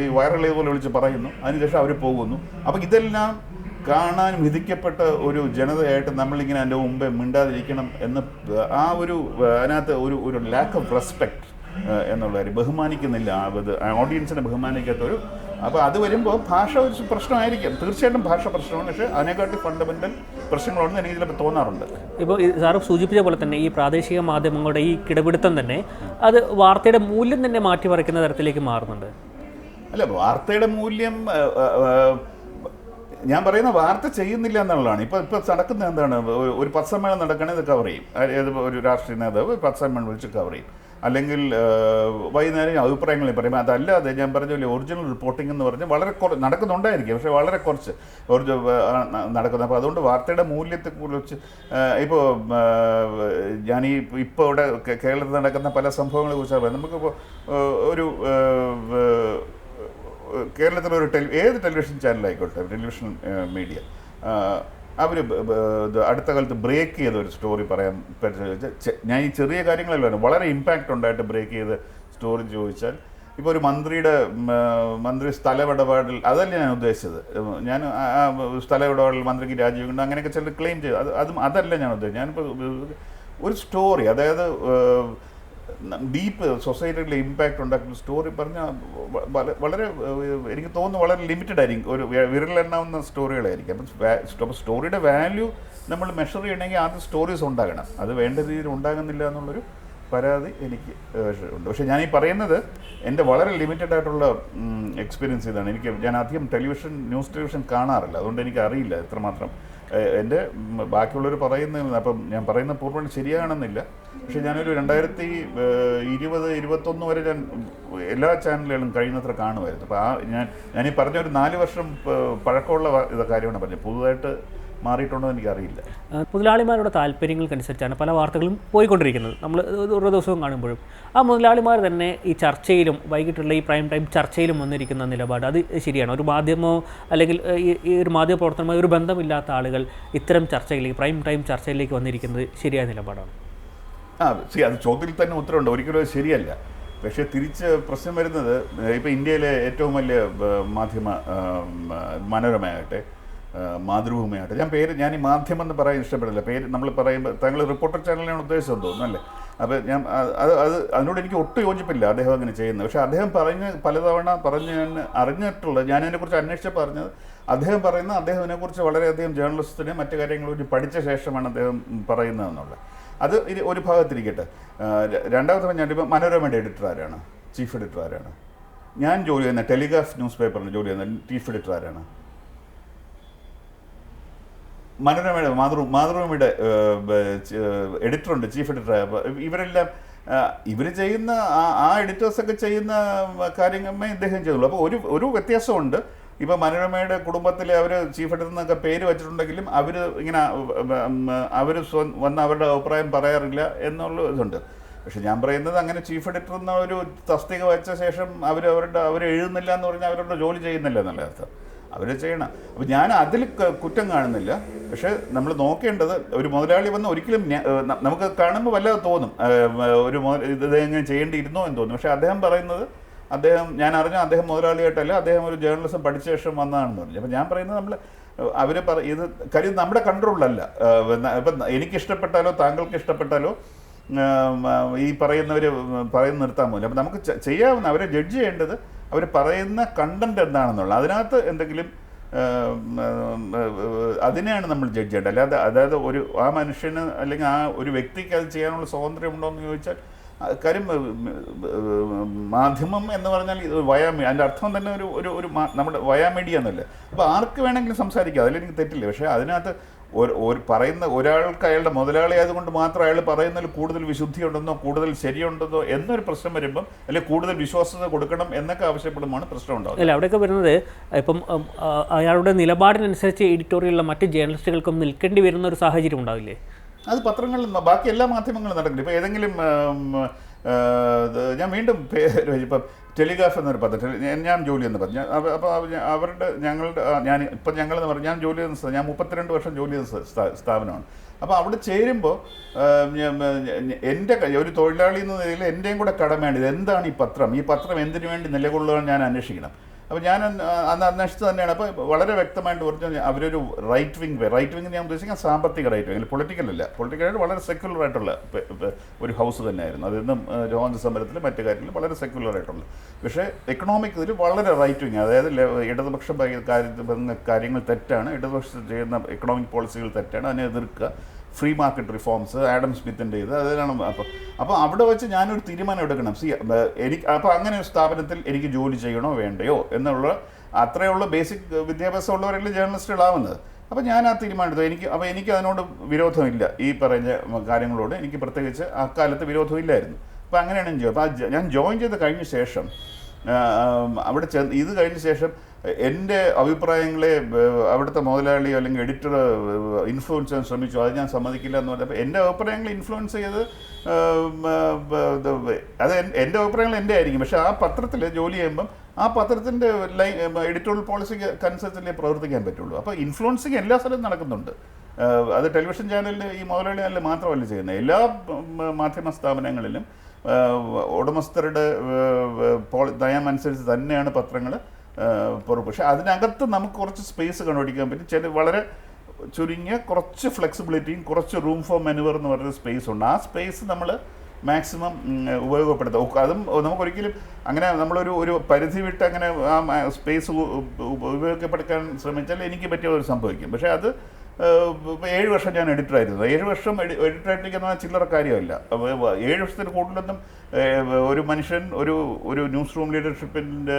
Speaker 2: ഈ വൈറൽ ചെയ്തുപോലെ വിളിച്ച് പറയുന്നു, അതിനുശേഷം അവർ പോകുന്നു. അപ്പോൾ ഇതെല്ലാം കാണാൻ വിധിക്കപ്പെട്ട ഒരു ജനതയായിട്ട് നമ്മളിങ്ങനെ അതിൻ്റെ മുമ്പേ മിണ്ടാതിരിക്കണം എന്ന് അതിനകത്ത് ഒരു ലാക്ക് ഓഫ് റെസ്പെക്റ്റ് എന്നുള്ള കാര്യം, ബഹുമാനിക്കുന്നില്ല ഓഡിയൻസിനെ ബഹുമാനിക്കാത്തൊരു. അപ്പോൾ അത് വരുമ്പോൾ ഭാഷ ഒരു പ്രശ്നമായിരിക്കും, തീർച്ചയായിട്ടും ഭാഷ പ്രശ്നമാണ്. പക്ഷേ അതിനെക്കാട്ടി ഫണ്ടമെൻ്റൽ പ്രശ്നങ്ങളുണ്ടെന്ന് എനിക്ക് ചിലപ്പോൾ തോന്നാറുണ്ട്.
Speaker 1: ഇപ്പോൾ സാറ് സൂചിപ്പിച്ച പോലെ തന്നെ ഈ പ്രാദേശിക മാധ്യമങ്ങളുടെ ഈ കിടപിടുത്തം തന്നെ അത് വാർത്തയുടെ മൂല്യം തന്നെ മാറ്റിമറിക്കുന്ന തരത്തിലേക്ക് മാറുന്നുണ്ട്.
Speaker 2: അല്ല, വാർത്തയുടെ മൂല്യം ഞാൻ പറയുന്ന വാർത്ത ചെയ്യുന്നില്ല എന്നുള്ളതാണ്. ഇപ്പോൾ നടക്കുന്നത് എന്താണ്, ഒരു പത്രസമ്മേളനം നടക്കുകയാണെങ്കിൽ ഇത് കവർ ചെയ്യും. ഒരു രാഷ്ട്രീയ നേതാവ് പത്രസമ്മേളനം വിളിച്ച് കവർ ചെയ്യും. അല്ലെങ്കിൽ വൈകുന്നേരം അഭിപ്രായങ്ങൾ പറയും. അതല്ലാതെ ഞാൻ പറഞ്ഞ ഒറിജിനൽ റിപ്പോർട്ടിംഗ് എന്ന് പറഞ്ഞാൽ വളരെ നടക്കുന്നുണ്ടായിരിക്കും, പക്ഷേ വളരെ കുറച്ച് നടക്കുന്നത്. അപ്പോൾ അതുകൊണ്ട് വാർത്തയുടെ മൂല്യത്തെക്കുറിച്ച് ഇപ്പോൾ ഇപ്പോൾ ഇവിടെ കേരളത്തിൽ നടക്കുന്ന പല സംഭവങ്ങളെ കുറിച്ചാണ് പറയുന്നത്. നമുക്കിപ്പോൾ കേരളത്തിലൊരു ഏത് ടെലിവിഷൻ ചാനലായിക്കോട്ടെ, ടെലിവിഷൻ മീഡിയ, അവർ അടുത്ത കാലത്ത് ബ്രേക്ക് ചെയ്ത ഒരു സ്റ്റോറി പറയാൻ പറ്റുന്ന, ഞാൻ ഈ ചെറിയ കാര്യങ്ങളല്ല വളരെ ഇമ്പാക്റ്റ് ഉണ്ടായിട്ട് ബ്രേക്ക് ചെയ്ത സ്റ്റോറി ചോദിച്ചാൽ, ഇപ്പോൾ ഒരു മന്ത്രി സ്ഥലമിടപാടിൽ, അതല്ല ഞാൻ ഉദ്ദേശിച്ചത്. ഞാൻ സ്ഥലമിടപാടിൽ മന്ത്രിക്ക് രാജിവെക്കുന്നുണ്ട് അങ്ങനെയൊക്കെ ചിലർ ക്ലെയിം ചെയ്തു, അതല്ല ഞാൻ ഉദ്ദേശിച്ചത്. ഞാനിപ്പോൾ ഒരു സ്റ്റോറി, അതായത് ഡീപ്പ് സൊസൈറ്റിയിൽ ഇമ്പാക്റ്റ് ഉണ്ടാക്കുന്ന സ്റ്റോറി പറഞ്ഞാൽ വളരെ എനിക്ക് തോന്നുന്നു വളരെ ലിമിറ്റഡ് ആയിരിക്കും, ഒരു വിരലെണ്ണാവുന്ന സ്റ്റോറികളായിരിക്കും. അപ്പം സ്റ്റോറിയുടെ വാല്യൂ നമ്മൾ മെഷർ ചെയ്യണമെങ്കിൽ ആദ്യം സ്റ്റോറീസ് ഉണ്ടാകണം. അത് വേണ്ട രീതിയിൽ ഉണ്ടാകുന്നില്ല എന്നുള്ളൊരു പരാതി എനിക്ക് ഉണ്ട്. പക്ഷേ ഞാൻ ഈ പറയുന്നത് എൻ്റെ വളരെ ലിമിറ്റഡ് ആയിട്ടുള്ള എക്സ്പീരിയൻസ് ഇതാണ്. ഞാൻ അധികം ന്യൂസ് ടെലിവിഷൻ കാണാറില്ല, അതുകൊണ്ട് എനിക്ക് അറിയില്ല എത്രമാത്രം എൻ്റെ ബാക്കിയുള്ളവർ പറയുന്നത്. അപ്പം ഞാൻ പറയുന്ന പൂർണ്ണമായിട്ട് ശരിയാണെന്നില്ല. പക്ഷേ ഞാനൊരു 2020-21 വരെ ഞാൻ എല്ലാ ചാനലുകളും കഴിയുന്നത്ര കാണുമായിരുന്നു. അപ്പോൾ ഞാനീ പറഞ്ഞ ഒരു 4 വർഷം പഴക്കമുള്ള കാര്യമാണ് പറഞ്ഞത്. പുതുതായിട്ട് മാറിയിട്ടുണ്ടോ എനിക്കറിയില്ല.
Speaker 1: മുതലാളിമാരുടെ താല്പര്യങ്ങൾക്കനുസരിച്ചാണ് പല വാർത്തകളും പോയിക്കൊണ്ടിരിക്കുന്നത്. നമ്മൾ ഓരോ ദിവസവും കാണുമ്പോഴും ആ മുതലാളിമാർ തന്നെ ഈ ചർച്ചയിലും വൈകിട്ടുള്ള ഈ പ്രൈം ടൈം ചർച്ചയിലും വന്നിരിക്കുന്ന നിലപാട് അത് ശരിയാണ്? ഒരു മാധ്യമമോ അല്ലെങ്കിൽ ഈ ഒരു മാധ്യമ പ്രവർത്തനമായി ഒരു ബന്ധമില്ലാത്ത ആളുകൾ ഇത്തരം ചർച്ചയിലേക്ക് പ്രൈം ടൈം ചർച്ചയിലേക്ക് വന്നിരിക്കുന്നത് ശരിയായ നിലപാടാണ്?
Speaker 2: അത് ചോദ്യത്തിൽ തന്നെ ഉത്തരവുണ്ട്, ഒരിക്കലും അത് ശരിയല്ല. പക്ഷേ തിരിച്ച് പ്രശ്നം വരുന്നത് ഇപ്പോൾ ഇന്ത്യയിലെ ഏറ്റവും വലിയ മാധ്യമ മനോരമയാകട്ടെ മാതൃഭൂമിയാകട്ടെ, ഞാൻ ഈ മാധ്യമം എന്ന് പറയാൻ ഇഷ്ടപ്പെടില്ല. പേര് നമ്മൾ പറയുമ്പോൾ താങ്കൾ റിപ്പോർട്ടർ ചാനലിനാണ് ഉദ്ദേശിച്ചത് തോന്നുന്നു അല്ലേ? അപ്പോൾ ഞാൻ അതിനോട് എനിക്ക് ഒട്ടും യോജിപ്പില്ല അദ്ദേഹം അങ്ങനെ ചെയ്യുന്നത്. പക്ഷേ അദ്ദേഹം പലതവണ ഞാൻ അറിഞ്ഞിട്ടുള്ളത്, ഞാൻ അതിനെക്കുറിച്ച് അന്വേഷിച്ച് പറഞ്ഞത്, അദ്ദേഹത്തിനെക്കുറിച്ച് വളരെയധികം ജേർണലിസ്റ്റിനെ മറ്റു കാര്യങ്ങളെ പഠിച്ച ശേഷമാണ് അദ്ദേഹം പറയുന്നതെന്നുള്ളത്. അത് ഒരു ഭാഗത്തിരിക്കട്ടെ. രണ്ടാമത്തെ ഞാനിപ്പോൾ മനോരമയുടെ എഡിറ്റർ ആരാണ്? ചീഫ് എഡിറ്റർ ആരാണ്? ഞാൻ ജോലി ചെയ്യുന്ന ടെലിഗ്രാഫ് ന്യൂസ് പേപ്പറിന് ജോലി ചെയ്യുന്ന ചീഫ് എഡിറ്റർ ആരാണ്? മനോരമയുടെ മാതൃഭൂമിയുടെ എഡിറ്ററുണ്ട്, ചീഫ് എഡിറ്റർ. ഇവരെല്ലാം ഇവർ ചെയ്യുന്ന ആ എഡിറ്റേഴ്സൊക്കെ ചെയ്യുന്ന കാര്യങ്ങളെ ഇദ്ദേഹം ചെയ്തുള്ളൂ. അപ്പോൾ ഒരു വ്യത്യാസമുണ്ട്. ഇപ്പോൾ മനോരമയുടെ കുടുംബത്തിൽ അവർ ചീഫ് എഡിറ്റർ എന്നൊക്കെ പേര് വെച്ചിട്ടുണ്ടെങ്കിലും അവർ വന്ന് അവരുടെ അഭിപ്രായം പറയാറില്ല എന്നുള്ള ഇതുണ്ട്. പക്ഷെ ഞാൻ പറയുന്നത് അങ്ങനെ ചീഫ് എഡിറ്റർ എന്ന ഒരു തസ്തിക വെച്ച ശേഷം അവർ എഴുതുന്നില്ല എന്ന് പറഞ്ഞാൽ അവരുടെ ജോലി ചെയ്യുന്നില്ല എന്നുള്ള അർത്ഥം. അവർ ചെയ്യണം. അപ്പോൾ ഞാൻ അതിൽ കുറ്റം കാണുന്നില്ല. പക്ഷേ നമ്മൾ നോക്കേണ്ടത്, ഒരു മുതലാളി വന്ന് ഒരിക്കലും നമുക്ക് കാണുമ്പോൾ വല്ലതും തോന്നും, ഇത് എങ്ങനെ ചെയ്യേണ്ടിയിരുന്നോ എന്ന് തോന്നും. പക്ഷേ അദ്ദേഹം പറയുന്നത്, ഞാൻ അറിഞ്ഞ അദ്ദേഹം മുതലാളിയായിട്ടല്ല, അദ്ദേഹം ഒരു ജേർണലിസം പഠിച്ച ശേഷം വന്നതാണെന്ന് പറഞ്ഞു. അപ്പോൾ ഞാൻ പറയുന്നത് ഇത് കാര്യം നമ്മുടെ കൺട്രോളിലല്ല. ഇപ്പം എനിക്കിഷ്ടപ്പെട്ടാലോ താങ്കൾക്ക് ഇഷ്ടപ്പെട്ടാലോ ഈ പറയുന്നവർ പറയുന്ന നിർത്താൻ പോലും. അപ്പം നമുക്ക് ചെയ്യാവുന്ന, അവരെ ജഡ്ജ് ചെയ്യേണ്ടത് അവർ പറയുന്ന കണ്ടന്റ് എന്താണെന്നുള്ളത്. അതിനകത്ത് എന്തെങ്കിലും അതിനെയാണ് നമ്മൾ ജഡ്ജ് ചെയ്യേണ്ടത്. അതായത് ആ മനുഷ്യന് അല്ലെങ്കിൽ ആ ഒരു വ്യക്തിക്ക് അത് ചെയ്യാനുള്ള സ്വാതന്ത്ര്യം ഉണ്ടോ എന്ന് ചോദിച്ചാൽ, കാര്യം മാധ്യമം എന്ന് പറഞ്ഞാൽ ഇത് അതിൻ്റെ അർത്ഥം തന്നെ ഒരു നമ്മുടെ വയാമീഡിയ എന്നല്ലേ. അപ്പോൾ ആർക്ക് വേണമെങ്കിലും സംസാരിക്കാം, അതിലെനിക്ക് തെറ്റില്ല. പക്ഷേ അതിനകത്ത് പറയുന്ന ഒരാൾക്ക് അയാളുടെ മുതലാളി ആയതുകൊണ്ട് മാത്രം അയാൾ പറയുന്നതിൽ കൂടുതൽ വിശുദ്ധി ഉണ്ടെന്നോ കൂടുതൽ ശരിയുണ്ടെന്നോ എന്നൊരു പ്രശ്നം വരുമ്പം, അല്ലെങ്കിൽ കൂടുതൽ വിശ്വാസ്യത കൊടുക്കണം എന്നൊക്കെ ആവശ്യപ്പെടുമ്പോൾ പ്രശ്നം ഉണ്ടാവും.
Speaker 1: അല്ല, അവിടെയൊക്കെ വരുന്നത് ഇപ്പം അയാളുടെ നിലപാടിനനുസരിച്ച് എഡിറ്റോറിയലുള്ള മറ്റ് ജേർണലിസ്റ്റുകൾക്കും നിൽക്കേണ്ടി വരുന്ന ഒരു സാഹചര്യം ഉണ്ടാവില്ലേ? അത്
Speaker 2: പത്രങ്ങളിൽ ബാക്കി എല്ലാ മാധ്യമങ്ങളും നടക്കില്ല. ഇപ്പോൾ ഏതെങ്കിലും ഞാൻ വീണ്ടും പേര്, ഇപ്പം ടെലിഗ്രാഫ് എന്നൊരു പത്രം ഞാൻ ജോലി എന്ന് പറഞ്ഞു. അപ്പോൾ ഞങ്ങളെന്ന് പറഞ്ഞു, ഞാൻ ജോലി ചെയ്യുന്ന ഞാൻ 32 വർഷം ജോലി ചെയ്ത സ്ഥാപനമാണ്. അപ്പോൾ അവിടെ ചേരുമ്പോൾ എൻ്റെ ഒരു തൊഴിലാളി എന്ന നിലയിൽ എൻ്റെയും കൂടെ കടമയാണ് എന്താണ് ഈ പത്രം എന്തിനു വേണ്ടി നിലകൊള്ളുക ഞാൻ അന്വേഷിക്കണം. അപ്പോൾ ഞാൻ അന്ന് അന്വേഷിച്ച് തന്നെയാണ്. അപ്പോൾ വളരെ വ്യക്തമായിട്ട് പറഞ്ഞു, അവരൊരു റൈറ്റ് വിങ് ഞാൻ ഉദ്ദേശിക്കുന്നത് സാമ്പത്തിക റൈറ്റ് വിങ്, പൊളിറ്റിക്കലായിട്ട് വളരെ സെക്യുലർ ആയിട്ടുള്ള ഒരു ഹൗസ് തന്നെയായിരുന്നു. അതിന്നും രോമാഞ്ച സമരത്തിൽ മറ്റു കാര്യത്തിൽ വളരെ സെക്യുലർ ആയിട്ടുള്ള, പക്ഷേ എക്കണോമിക് ഇതിൽ വളരെ റൈറ്റ് വിങ്, അതായത് ഇടതുപക്ഷം കാര്യങ്ങൾ തെറ്റാണ്, ഇടതുപക്ഷം ചെയ്യുന്ന എക്കണോമിക് പോളിസികൾ തെറ്റാണ്, അതിനെ എതിർക്കുക, ഫ്രീ മാർക്കറ്റ് റിഫോംസ് ആഡം സ്മിത്തിൻ്റെ അതിലാണ്. അപ്പോൾ അവിടെ വെച്ച് ഞാനൊരു തീരുമാനം എടുക്കണം. അപ്പോൾ അങ്ങനെ ഒരു സ്ഥാപനത്തിൽ എനിക്ക് ജോലി ചെയ്യണോ വേണ്ടയോ എന്നുള്ള അത്രയുള്ള ബേസിക് വിദ്യാഭ്യാസം ഉള്ളവരല്ലേ ജേർണലിസ്റ്റുകളാവുന്നത്. അപ്പോൾ ഞാൻ ആ തീരുമാനം എടുത്തു. എനിക്ക് അതിനോട് വിരോധമില്ല, ഈ പറഞ്ഞ കാര്യങ്ങളോട് എനിക്ക് പ്രത്യേകിച്ച് അക്കാലത്ത് വിരോധമില്ലായിരുന്നു. അപ്പോൾ അങ്ങനെയാണ് ഞാൻ അപ്പോൾ ഞാൻ ജോയിൻ ചെയ്ത് കഴിഞ്ഞ ശേഷം അവിടെ ഇത് കഴിഞ്ഞ ശേഷം എൻ്റെ അഭിപ്രായങ്ങളെ അവിടുത്തെ മുതലാളി അല്ലെങ്കിൽ എഡിറ്റർ ഇൻഫ്ലുവൻസ് ചെയ്യാൻ ശ്രമിച്ചു. അത് ഞാൻ സമ്മതിക്കില്ല എന്ന് പറഞ്ഞപ്പോൾ എൻ്റെ അഭിപ്രായങ്ങൾ ഇൻഫ്ലുവൻസ് ചെയ്ത് അത് എൻ്റെ അഭിപ്രായങ്ങൾ എൻ്റെ ആയിരിക്കും. പക്ഷേ ആ പത്രത്തിൽ ജോലി ചെയ്യുമ്പം ആ പത്രത്തിൻ്റെ എഡിറ്റോറിയൽ പോളിസിക്ക് അനുസരിച്ചല്ലേ പ്രവർത്തിക്കാൻ പറ്റുള്ളൂ. അപ്പോൾ ഇൻഫ്ലുവൻസിങ് എല്ലാ സ്ഥലത്തും നടക്കുന്നുണ്ട്. അത് ടെലിവിഷൻ ചാനലിൽ ഈ മുതലാളി ചാനലിൽ മാത്രമല്ല ചെയ്യുന്നത്, എല്ലാ മാധ്യമ സ്ഥാപനങ്ങളിലും ഉടമസ്ഥരുടെ നയമനുസരിച്ച് തന്നെയാണ് പത്രങ്ങൾ പുറപ്പ്. പക്ഷേ അതിനകത്ത് നമുക്ക് കുറച്ച് സ്പേസ് കണ്ടുപിടിക്കാൻ പറ്റും. വളരെ ചുരുങ്ങിയ കുറച്ച് ഫ്ലെക്സിബിലിറ്റിയും കുറച്ച് റൂം ഫോർ മെനുവർ എന്ന് പറയുന്ന സ്പേസ് ഉണ്ട്. ആ സ്പേസ് നമ്മൾ മാക്സിമം ഉപയോഗപ്പെടുത്തുക. അതും നമുക്കൊരിക്കലും അങ്ങനെ നമ്മളൊരു പരിധി വിട്ട് അങ്ങനെ ആ സ്പേസ് ഉപയോഗപ്പെടുത്താൻ ശ്രമിച്ചാൽ എനിക്ക് പറ്റിയ ഒരു സംഭവിക്കും. പക്ഷേ അത് ഇപ്പോൾ 7 വർഷം ഞാൻ എഡിറ്ററായിരുന്നു. 7 വർഷം എഡിറ്ററായിട്ടിരിക്കുന്ന ചില്ലറ കാര്യമല്ല. 7 വർഷത്തിന് കൂടുതലൊന്നും ഒരു മനുഷ്യൻ ഒരു ന്യൂസ് റൂം ലീഡർഷിപ്പിൻ്റെ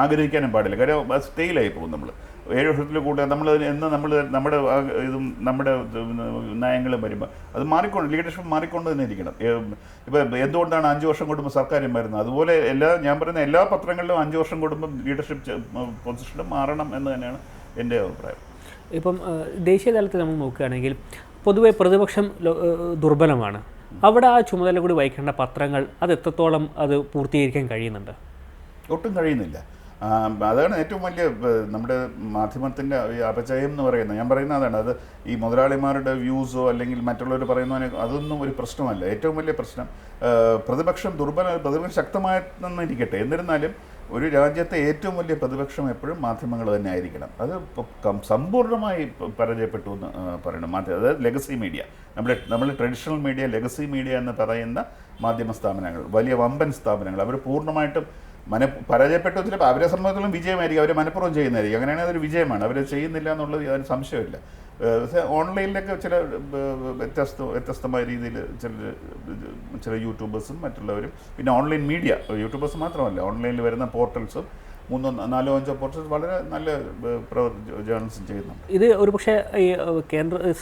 Speaker 2: ആഗ്രഹിക്കാനും പാടില്ല. കാര്യം അത് സ്റ്റെയിലായി പോകും. നമ്മൾ 7 വർഷത്തിൽ കൂടുതൽ നമ്മുടെ ഇതും നമ്മുടെ നയങ്ങളും വരുമ്പോൾ അത് ലീഡർഷിപ്പ് മാറിക്കൊണ്ട് തന്നെ ഇരിക്കണം. ഇപ്പോൾ എന്തുകൊണ്ടാണ് 5 വർഷം കൂടുമ്പോൾ സർക്കാരും വരുന്നത്, അതുപോലെ ഞാൻ പറയുന്ന എല്ലാ പത്രങ്ങളിലും 5 വർഷം കൂടുമ്പോൾ ലീഡർഷിപ്പ് പൊസിഷനും മാറണം എന്ന് തന്നെയാണ് എൻ്റെ അഭിപ്രായം.
Speaker 1: ഇപ്പം ദേശീയ തലത്തിൽ നമ്മൾ നോക്കുകയാണെങ്കിൽ പൊതുവെ പ്രതിപക്ഷം ദുർബലമാണ്. അവിടെ ആ ചുമതല കൂടി വഹിക്കേണ്ട പത്രങ്ങൾ അത് എത്രത്തോളം അത് പൂർത്തീകരിക്കാൻ കഴിയുന്നുണ്ട്?
Speaker 2: ഒട്ടും കഴിയുന്നില്ല. അതാണ് ഏറ്റവും വലിയ നമ്മുടെ മാധ്യമത്തിൻ്റെ അപചയം എന്ന് പറയുന്നത്. ഞാൻ പറയുന്നത് അതാണ്. അത് ഈ മുതലാളിമാരുടെ വ്യൂസോ അല്ലെങ്കിൽ മറ്റുള്ളവർ പറയുന്നതിന് അതൊന്നും ഒരു പ്രശ്നമല്ല. ഏറ്റവും വലിയ പ്രശ്നം പ്രതിപക്ഷം ശക്തമായിട്ടിരിക്കട്ടെ, എന്നിരുന്നാലും ഒരു രാജ്യത്തെ ഏറ്റവും വലിയ പ്രതിപക്ഷം എപ്പോഴും മാധ്യമങ്ങൾ തന്നെ ആയിരിക്കണം. അത് സമ്പൂർണ്ണമായി പരാജയപ്പെട്ടു എന്ന് പറയണം. അതായത് ലെഗസി മീഡിയ, നമ്മുടെ ട്രഡീഷണൽ മീഡിയ, ലെഗസി മീഡിയ എന്ന് പറയുന്ന മാധ്യമ സ്ഥാപനങ്ങൾ, വലിയ വമ്പൻ സ്ഥാപനങ്ങൾ, അവർ പൂർണ്ണമായിട്ടും പരാജയപ്പെട്ടു. ചിലപ്പോൾ അവരെ സംബന്ധിച്ചിടത്തോളം വിജയമായിരിക്കും, അവർ മനഃപൂർവ്വം ചെയ്യുന്നതായിരിക്കും. അങ്ങനെയാണെങ്കിൽ അതൊരു വിജയമാണ്. അവർ ചെയ്യുന്നില്ല എന്നുള്ളത് അതിന് സംശയമില്ല. പക്ഷേ ഓൺലൈനിലൊക്കെ ചില വ്യത്യസ്തമായ രീതിയിൽ ചില യൂട്യൂബേഴ്സും മറ്റുള്ളവരും, പിന്നെ ഓൺലൈൻ മീഡിയ, യൂട്യൂബേഴ്സ് മാത്രമല്ല, ഓൺലൈനിൽ വരുന്ന പോർട്ടൽസും 3, 4, 5 പോർട്ടൽസ് വളരെ നല്ല ജേർണലിസം ചെയ്യുന്നുണ്ട്.
Speaker 1: ഇത് ഒരു പക്ഷേ ഈ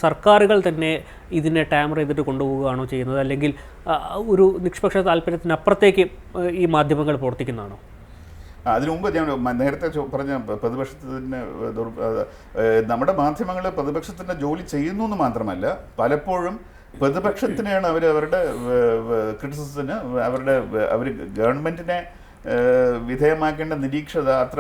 Speaker 1: സർക്കാരുകൾ തന്നെ ഇതിനെ ടാമർ ചെയ്തിട്ട് കൊണ്ടുപോവുകയാണോ ചെയ്യുന്നത്, അല്ലെങ്കിൽ ഒരു നിഷ്പക്ഷ താല്പര്യത്തിനപ്പുറത്തേക്ക് ഈ മാധ്യമങ്ങൾ പ്രവർത്തിക്കുന്നതാണോ?
Speaker 2: അതിനു മുമ്പ് ഞാൻ നേരത്തെ പറഞ്ഞ പ്രതിപക്ഷത്തിന് നമ്മുടെ മാധ്യമങ്ങൾ പ്രതിപക്ഷത്തിൻ്റെ ജോലി ചെയ്യുന്നു എന്ന് മാത്രമല്ല, പലപ്പോഴും പ്രതിപക്ഷത്തിനെയാണ് അവരുടെ ക്രിറ്റിസിസത്തിന് അവർ ഗവൺമെൻറ്റിനെ വിധേയമാക്കേണ്ട നിരീക്ഷത അത്ര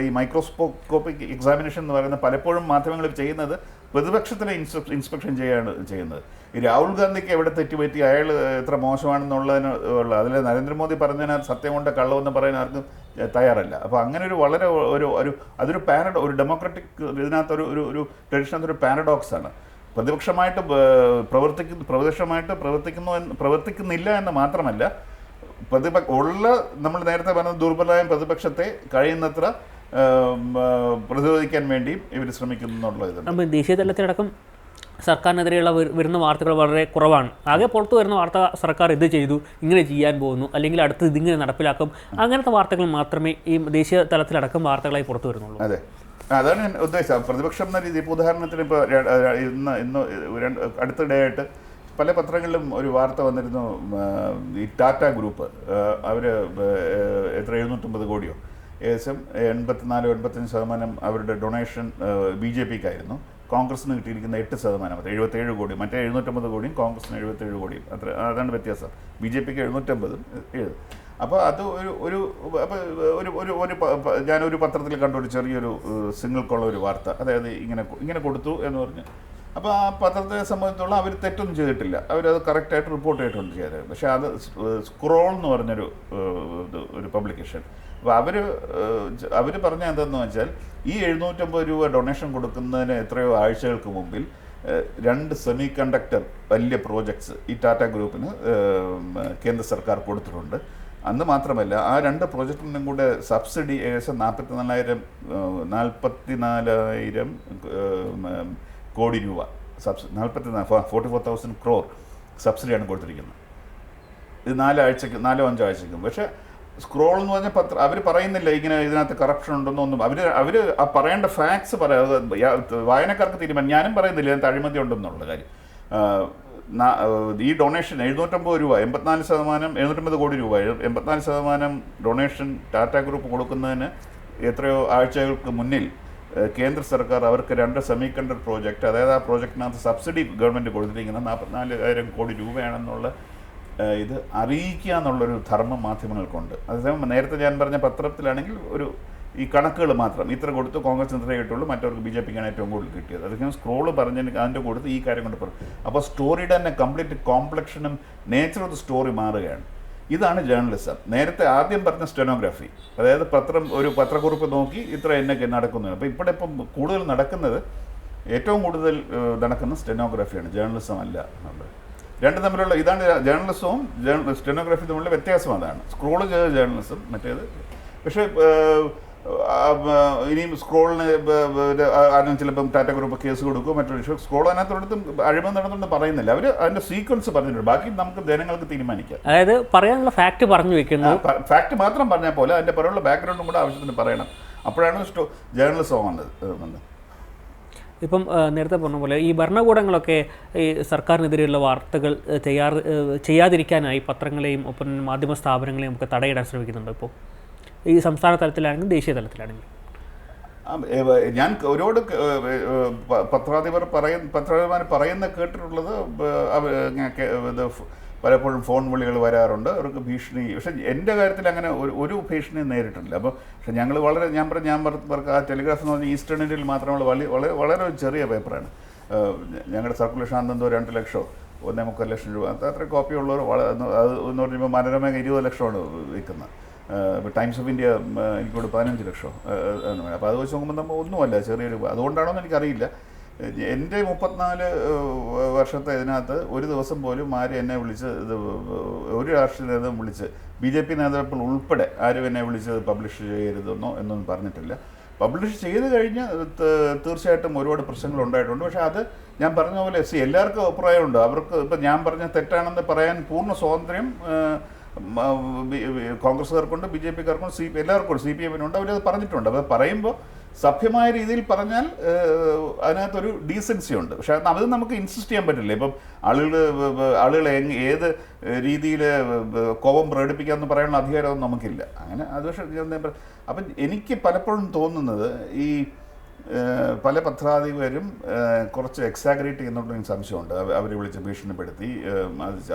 Speaker 2: ഈ മൈക്രോസ്കോപ്പിക് എക്സാമിനേഷൻ എന്ന് പറയുന്ന പലപ്പോഴും മാധ്യമങ്ങൾ ചെയ്യുന്നത് പ്രതിപക്ഷത്തിനെ ഇൻസ്പെക്ഷൻ ചെയ്യാണ് ചെയ്യുന്നത്. ഈ രാഹുൽ ഗാന്ധിക്ക് എവിടെ തെറ്റുപറ്റി, അയാൾ എത്ര മോശമാണെന്നുള്ളതിനുള്ള അതിൽ നരേന്ദ്രമോദി പറഞ്ഞതിനകത്ത് സത്യം കൊണ്ട് കള്ളമെന്ന് പറയാൻ ആർക്കും തയ്യാറല്ല. അപ്പോൾ അങ്ങനെ അതൊരു ഒരു ഡെമോക്രാറ്റിക് ഇതിനകത്ത് ഒരു ട്രഡീഷനകത്ത് ഒരു പാരഡോക്സ് ആണ്. പ്രതിപക്ഷമായിട്ട് പ്രവർത്തിക്കുന്നില്ല എന്ന് മാത്രമല്ല, നമ്മൾ നേരത്തെ പറഞ്ഞ ദുർബലമായ പ്രതിപക്ഷത്തെ കഴിയുന്നത്ര പ്രതിരോധിക്കാൻ വേണ്ടിയും ഇവർ ശ്രമിക്കുന്നു എന്നുള്ളത്.
Speaker 1: നമ്മൾ ദേശീയ തലത്തിലടക്കം സർക്കാരിനെതിരെയുള്ള വരുന്ന വാർത്തകൾ വളരെ കുറവാണ്. ആകെ പുറത്തു വരുന്ന വാർത്ത സർക്കാർ ഇത് ചെയ്തു, ഇങ്ങനെ ചെയ്യാൻ പോകുന്നു, അല്ലെങ്കിൽ അടുത്ത് ഇതിങ്ങനെ നടപ്പിലാക്കും, അങ്ങനത്തെ വാർത്തകൾ മാത്രമേ ഈ ദേശീയ തലത്തിലടക്കം വാർത്തകളായി പുറത്തു വരുന്നുള്ളൂ.
Speaker 2: അതെ, അതാണ് ഞാൻ ഉദ്ദേശിച്ചത്. പ്രതിപക്ഷം എന്ന രീതി, ഇപ്പോൾ ഉദാഹരണത്തിന് ഇപ്പോൾ ഇന്ന് അടുത്തിടെയായിട്ട് പല പത്രങ്ങളിലും ഒരു വാർത്ത വന്നിരുന്നു. ഈ ടാറ്റ ഗ്രൂപ്പ് അവർ എത്ര 750 കോടിയോ ഏകദേശം 84-85% അവരുടെ ഡൊണേഷൻ BJPക്ക് ആയിരുന്നു. കോൺഗ്രസിന് കിട്ടിയിരിക്കുന്ന 8%, 77 കോടി. മറ്റേ 750 കോടിയും കോൺഗ്രസിന് 77 കോടിയും. അതാണ് വ്യത്യാസം. BJPക്ക് 750. അപ്പോൾ അത് ഞാനൊരു പത്രത്തിൽ കണ്ട ഒരു ചെറിയൊരു സിംഗിൾ കോളം ഒരു വാർത്ത, അതായത് ഇങ്ങനെ കൊടുത്തു എന്ന് പറഞ്ഞ്. അപ്പോൾ ആ പത്രത്തെ സംബന്ധിച്ചുള്ള അവർ തെറ്റൊന്നും ചെയ്തിട്ടില്ല, അവരത് കറക്റ്റായിട്ട് റിപ്പോർട്ട് ചെയ്തിട്ടുണ്ട് ചെയ്തത്. പക്ഷേ അത് സ്ക്രോൾ എന്ന് പറഞ്ഞൊരു പബ്ലിക്കേഷൻ, അപ്പോൾ അവർ പറഞ്ഞ എന്താണെന്ന് വെച്ചാൽ, ഈ 750 രൂപ ഡൊണേഷൻ കൊടുക്കുന്നതിന് എത്രയോ ആഴ്ചകൾക്ക് മുമ്പിൽ 2 സെമി കണ്ടക്ടർ വലിയ പ്രോജക്ട്സ് ഈ ടാറ്റ ഗ്രൂപ്പിന് കേന്ദ്ര സർക്കാർ കൊടുത്തിട്ടുണ്ട്. അന്ന് മാത്രമല്ല, ആ 2 പ്രോജക്റ്റിനും കൂടെ സബ്സിഡി ഏകദേശം 44,000 കോടി രൂപ 44,000 crore സബ്സിഡിയാണ് കൊടുത്തിരിക്കുന്നത്. ഇത് 4-5 ആഴ്ചയ്ക്കും. പക്ഷേ സ്ക്രോൾ എന്ന് പറഞ്ഞ അവർ പറയുന്നില്ല ഇങ്ങനെ ഇതിനകത്ത് കറപ്ഷൻ ഉണ്ടെന്നൊന്നും. അവർ ആ പറയേണ്ട ഫാക്ട്സ് വായനക്കാർക്ക് തീരുമാനം. ഞാനും പറയുന്നില്ല ഇതിനകത്ത് അഴിമതി ഉണ്ടെന്നുള്ള കാര്യം. ഈ ഡൊണേഷൻ 750 രൂപ, 750 കോടി രൂപ, 84% ഡൊണേഷൻ ടാറ്റ ഗ്രൂപ്പ് കൊടുക്കുന്നതിന് എത്രയോ ആഴ്ചകൾക്ക് മുന്നിൽ കേന്ദ്ര സർക്കാർ അവർക്ക് 2 സെമി കണ്ടക്ടർ പ്രോജക്റ്റ്, അതായത് ആ പ്രോജക്റ്റിനകത്ത് സബ്സിഡി ഗവൺമെൻറ് കൊടുത്തിരിക്കുന്നത് 44,000 കോടി രൂപയാണെന്നുള്ള ഇത് അറിയിക്കുക എന്നുള്ളൊരു ധർമ്മം മാധ്യമങ്ങൾക്കുണ്ട്. അതേസമയം നേരത്തെ ഞാൻ പറഞ്ഞ പത്രത്തിലാണെങ്കിൽ ഈ കണക്കുകൾ മാത്രം, ഇത്ര കൊടുത്തു കോൺഗ്രസിന് ഇത്രേ കിട്ടുള്ളൂ, മറ്റവർക്ക് BJPക്കാണ് ഏറ്റവും കൂടുതൽ കിട്ടിയത്. അതൊക്കെ സ്ക്രോള് പറഞ്ഞതിന് അതിൻ്റെ കൊടുത്ത് ഈ കാര്യം കൊണ്ട് പറഞ്ഞു. അപ്പോൾ സ്റ്റോറിയുടെ തന്നെ കംപ്ലീറ്റ് കോംപ്ലക്ഷനും നേച്ചർ ഓഫ് ദ സ്റ്റോറി മാറുകയാണ്. ഇതാണ് ജേർണലിസം. നേരത്തെ ആദ്യം പറഞ്ഞ സ്റ്റെനോഗ്രാഫി, അതായത് ഒരു പത്രക്കുറിപ്പ് നോക്കി ഇത്ര എന്നൊക്കെ നടക്കുന്നത്. അപ്പോൾ ഇപ്പം കൂടുതൽ നടക്കുന്നത്, ഏറ്റവും കൂടുതൽ നടക്കുന്ന സ്റ്റെനോഗ്രാഫിയാണ്, ജേർണലിസം അല്ല എന്നുള്ളത്. രണ്ടും തമ്മിലുള്ള ഇതാണ് ജേർണലിസവും സ്റ്റെനോഗ്രാഫി തമ്മിലുള്ള വ്യത്യാസം. അതാണ് സ്ക്രോള് ചെയ്ത ജേർണലിസം, മറ്റേത്. പക്ഷേ ഇനിയും സ്ക്രോളിന് ആരും ചിലപ്പം ടാറ്റ ഗ്രൂപ്പ് കേസ് കൊടുക്കും, മറ്റൊരു ഇഷ്യൂ സ്ക്രോൾ അതിനകത്തോടത്തും അഴിമതി നടന്നുകൊണ്ട് പറയുന്നില്ല. അവർ അതിൻ്റെ സീക്വൻസ് പറഞ്ഞിട്ടുണ്ട്, ബാക്കി നമുക്ക് ജനങ്ങൾക്ക് തീരുമാനിക്കാം.
Speaker 1: അതായത് പറയാനുള്ള ഫാക്ട് പറഞ്ഞു വെക്കുന്നു,
Speaker 2: ഫാക്ട് മാത്രം പറഞ്ഞാൽ പോലെ അതിൻ്റെ പുറമുള്ള ബാക്ക്ഗ്രൗണ്ടും കൂടെ ആവശ്യത്തിന് പറയണം. അപ്പോഴാണ് ജേർണലിസം വന്നത്.
Speaker 1: ഇപ്പം നേരത്തെ പറഞ്ഞ പോലെ ഈ ഭരണകൂടങ്ങളൊക്കെ ഈ സർക്കാരിനെതിരെയുള്ള വാർത്തകൾ ചെയ്യാതിരിക്കാനായി പത്രങ്ങളെയും ഒപ്പം മാധ്യമ സ്ഥാപനങ്ങളെയും ഒക്കെ തടയിടാൻ ശ്രമിക്കുന്നുണ്ട്. ഇപ്പോൾ ഈ സംസ്ഥാന തലത്തിലാണെങ്കിലും ദേശീയ തലത്തിലാണെങ്കിലും
Speaker 2: ഞാൻ ഒരുപാട് പത്രാധിപർ പറയുന്ന കേട്ടിട്ടുള്ളത് പലപ്പോഴും ഫോൺ വിളികൾ വരാറുണ്ട്, അവർക്ക് ഭീഷണി. പക്ഷെ എൻ്റെ കാര്യത്തിൽ അങ്ങനെ ഒരു ഭീഷണി നേരിട്ടിട്ടില്ല. അപ്പോൾ പക്ഷെ ഞങ്ങൾ ആ ടെലിഗ്രാഫ് എന്ന് പറഞ്ഞാൽ ഈസ്റ്റേൺ ഇന്ത്യയിൽ മാത്രമുള്ള വളരെ ചെറിയ പേപ്പറാണ്. ഞങ്ങളുടെ സർക്കുലേഷൻ അന്നെന്തോ 2 ലക്ഷമോ 1.25 ലക്ഷം രൂപ അത്ര കോപ്പി ഉള്ളവർ അത് എന്ന് പറയുമ്പോൾ മനോരമ 20 ലക്ഷമാണ് വിൽക്കുന്നത്. ടൈംസ് ഓഫ് ഇന്ത്യ എനിക്കോട് 15 ലക്ഷം. അപ്പോൾ അത് വെച്ച് നോക്കുമ്പോൾ നമ്മൾ ഒന്നുമല്ല, ചെറിയൊരു. അതുകൊണ്ടാണോ എന്ന് എനിക്കറിയില്ല. എൻ്റെ 34 വർഷത്തെ ഇതിനകത്ത് ഒരു ദിവസം പോലും ആരും എന്നെ വിളിച്ച് ഒരു രാഷ്ട്രീയ നേതാവും വിളിച്ച് BJP നേതാക്കൾ ഉൾപ്പെടെ ആരും എന്നെ വിളിച്ച് പബ്ലിഷ് ചെയ്യരുതെന്നോ എന്നൊന്നും പറഞ്ഞിട്ടില്ല. പബ്ലിഷ് ചെയ്ത് കഴിഞ്ഞ് തീർച്ചയായിട്ടും ഒരുപാട് പ്രശ്നങ്ങൾ ഉണ്ടായിട്ടുണ്ട്. പക്ഷേ അത് ഞാൻ പറഞ്ഞ പോലെ എല്ലാവർക്കും അഭിപ്രായമുണ്ട്. അവർക്ക് ഇപ്പം ഞാൻ പറഞ്ഞ തെറ്റാണെന്ന് പറയാൻ പൂർണ്ണ സ്വാതന്ത്ര്യം കോൺഗ്രസ്സുകാർക്കുണ്ട്, BJPക്കാർക്കുണ്ട്, എല്ലാവർക്കും CPM-നുണ്ട്. അവരത് പറഞ്ഞിട്ടുണ്ട്. അത് പറയുമ്പോൾ സഭ്യമായ രീതിയിൽ പറഞ്ഞാൽ അതിനകത്തൊരു ഡീസൻസി ഉണ്ട്. പക്ഷേ അത് നമുക്ക് ഇൻസിസ്റ്റ് ചെയ്യാൻ പറ്റില്ല. ഇപ്പം ആളുകളെ ഏത് രീതിയിൽ കോപം പ്രകടിപ്പിക്കാമെന്ന് പറയാനുള്ള അധികാരമൊന്നും നമുക്കില്ല. അങ്ങനെ അത് പക്ഷേ അപ്പം എനിക്ക് പലപ്പോഴും തോന്നുന്നത് ഈ പല പത്രാധിപരും കുറച്ച് എക്സാഗ്രേറ്റ് ചെയ്യുന്നുണ്ടെന്ന് എനിക്ക് സംശയമുണ്ട്. അവർ വിളിച്ച് ഭീഷണിപ്പെടുത്തി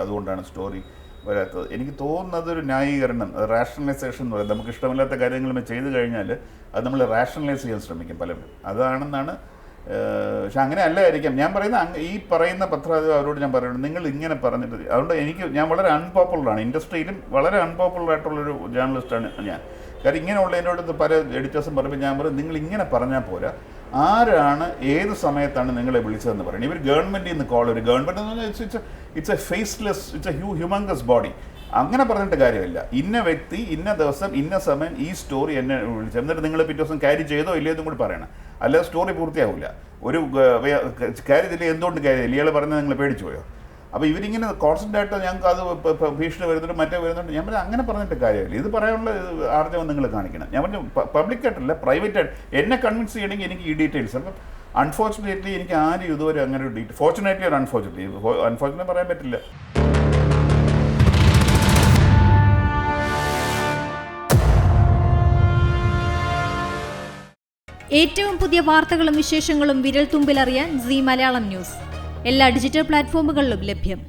Speaker 2: അതുകൊണ്ടാണ് സ്റ്റോറി വരാത്തത്. എനിക്ക് തോന്നുന്നത് ഒരു ന്യായീകരണം, റാഷണലൈസേഷൻ എന്ന് പറയുന്നത്. നമുക്ക് ഇഷ്ടമില്ലാത്ത കാര്യങ്ങൾ ചെയ്തു കഴിഞ്ഞാൽ അത് നമ്മൾ റാഷണലൈസ് ചെയ്യാൻ ശ്രമിക്കും പലരും. അതാണെന്നാണ്. പക്ഷെ അങ്ങനെ അല്ലായിരിക്കാം ഞാൻ പറയുന്നത്. ഈ പറയുന്ന പത്രാധിപർ അവരോട് ഞാൻ പറയുന്നത് നിങ്ങൾ ഇങ്ങനെ പറഞ്ഞിട്ട്, അതുകൊണ്ട് ഞാൻ വളരെ അൺപോപ്പുലറാണ്, ഇൻഡസ്ട്രിയിലും വളരെ അൺപോപ്പുലറായിട്ടുള്ളൊരു ജേർണലിസ്റ്റാണ് ഞാൻ. കാരണം ഇങ്ങനെയുള്ള എന്നോട് പല എഡിറ്റേഴ്സും പറയുമ്പോൾ ഞാൻ പറയും നിങ്ങൾ ഇങ്ങനെ പറഞ്ഞാൽ പോരാ, ആരാണ് ഏത് സമയത്താണ് നിങ്ങളെ വിളിച്ചതെന്ന് പറയുന്നത്. ഇവർ ഗവൺമെൻറ്റിൽ നിന്ന് കോൾ വരും. ഗവൺമെൻറ് എന്ന് പറഞ്ഞാൽ it's A faceless, it's A humongous body. അങ്ങനെ പറഞ്ഞിട്ട് കാര്യമില്ല. ഇന്ന വ്യക്തി ഇന്ന ദിവസം ഇന്ന സമയം ഈ സ്റ്റോറി എന്നെ വിളിച്ചു, എന്നിട്ട് നിങ്ങൾ പിറ്റേ ദിവസം ക്യാരി ചെയ്തോ ഇല്ലയെന്നും കൂടി പറയണം. അല്ലാതെ സ്റ്റോറി പൂർത്തിയാവില്ല. ഒരു ക്യാരി ചെയ്തില്ല, എന്തുകൊണ്ട് ക്യാരി ചെയ്യില്ല, ഇയാൾ പറഞ്ഞത് നിങ്ങൾ പേടിച്ചു പോയോ? അപ്പോൾ ഇവരിങ്ങനെ കോൺസ്റ്റൻ്റ് ആയിട്ട് ഞങ്ങൾക്ക് അത് ഭീഷണി വരുന്നുണ്ട്, മറ്റേ വരുന്നുണ്ട്. ഞാൻ പറഞ്ഞാൽ അങ്ങനെ പറഞ്ഞിട്ട് കാര്യമില്ല. ഇത് പറയാനുള്ള ആർജവം നിങ്ങൾ കാണിക്കണം. ഞാൻ പറഞ്ഞു പബ്ലിക്കായിട്ടല്ല, പ്രൈവറ്റായിട്ട് എന്നെ കൺവിൻസ് ചെയ്യണമെങ്കിൽ എനിക്ക് ഈ ഡീറ്റെയിൽസ്. അപ്പം അൺഫോർച്ചുനേറ്റ്ലി എനിക്ക് ആരും ഇതുവരെ അങ്ങനെ ഒരു ഫോർച്ചുനേറ്റ്ലി ഒരു അൺഫോർച്ചുനേറ്റ്ലി പറയാൻ പറ്റില്ല.
Speaker 3: ഏറ്റവും പുതിയ വാർത്തകളും വിശേഷങ്ങളും വിരൽ തുമ്പിലറിയാൻ സീ മലയാളം ന്യൂസ് എല്ലാ ഡിജിറ്റൽ പ്ലാറ്റ്ഫോമുകളിലും ലഭ്യം.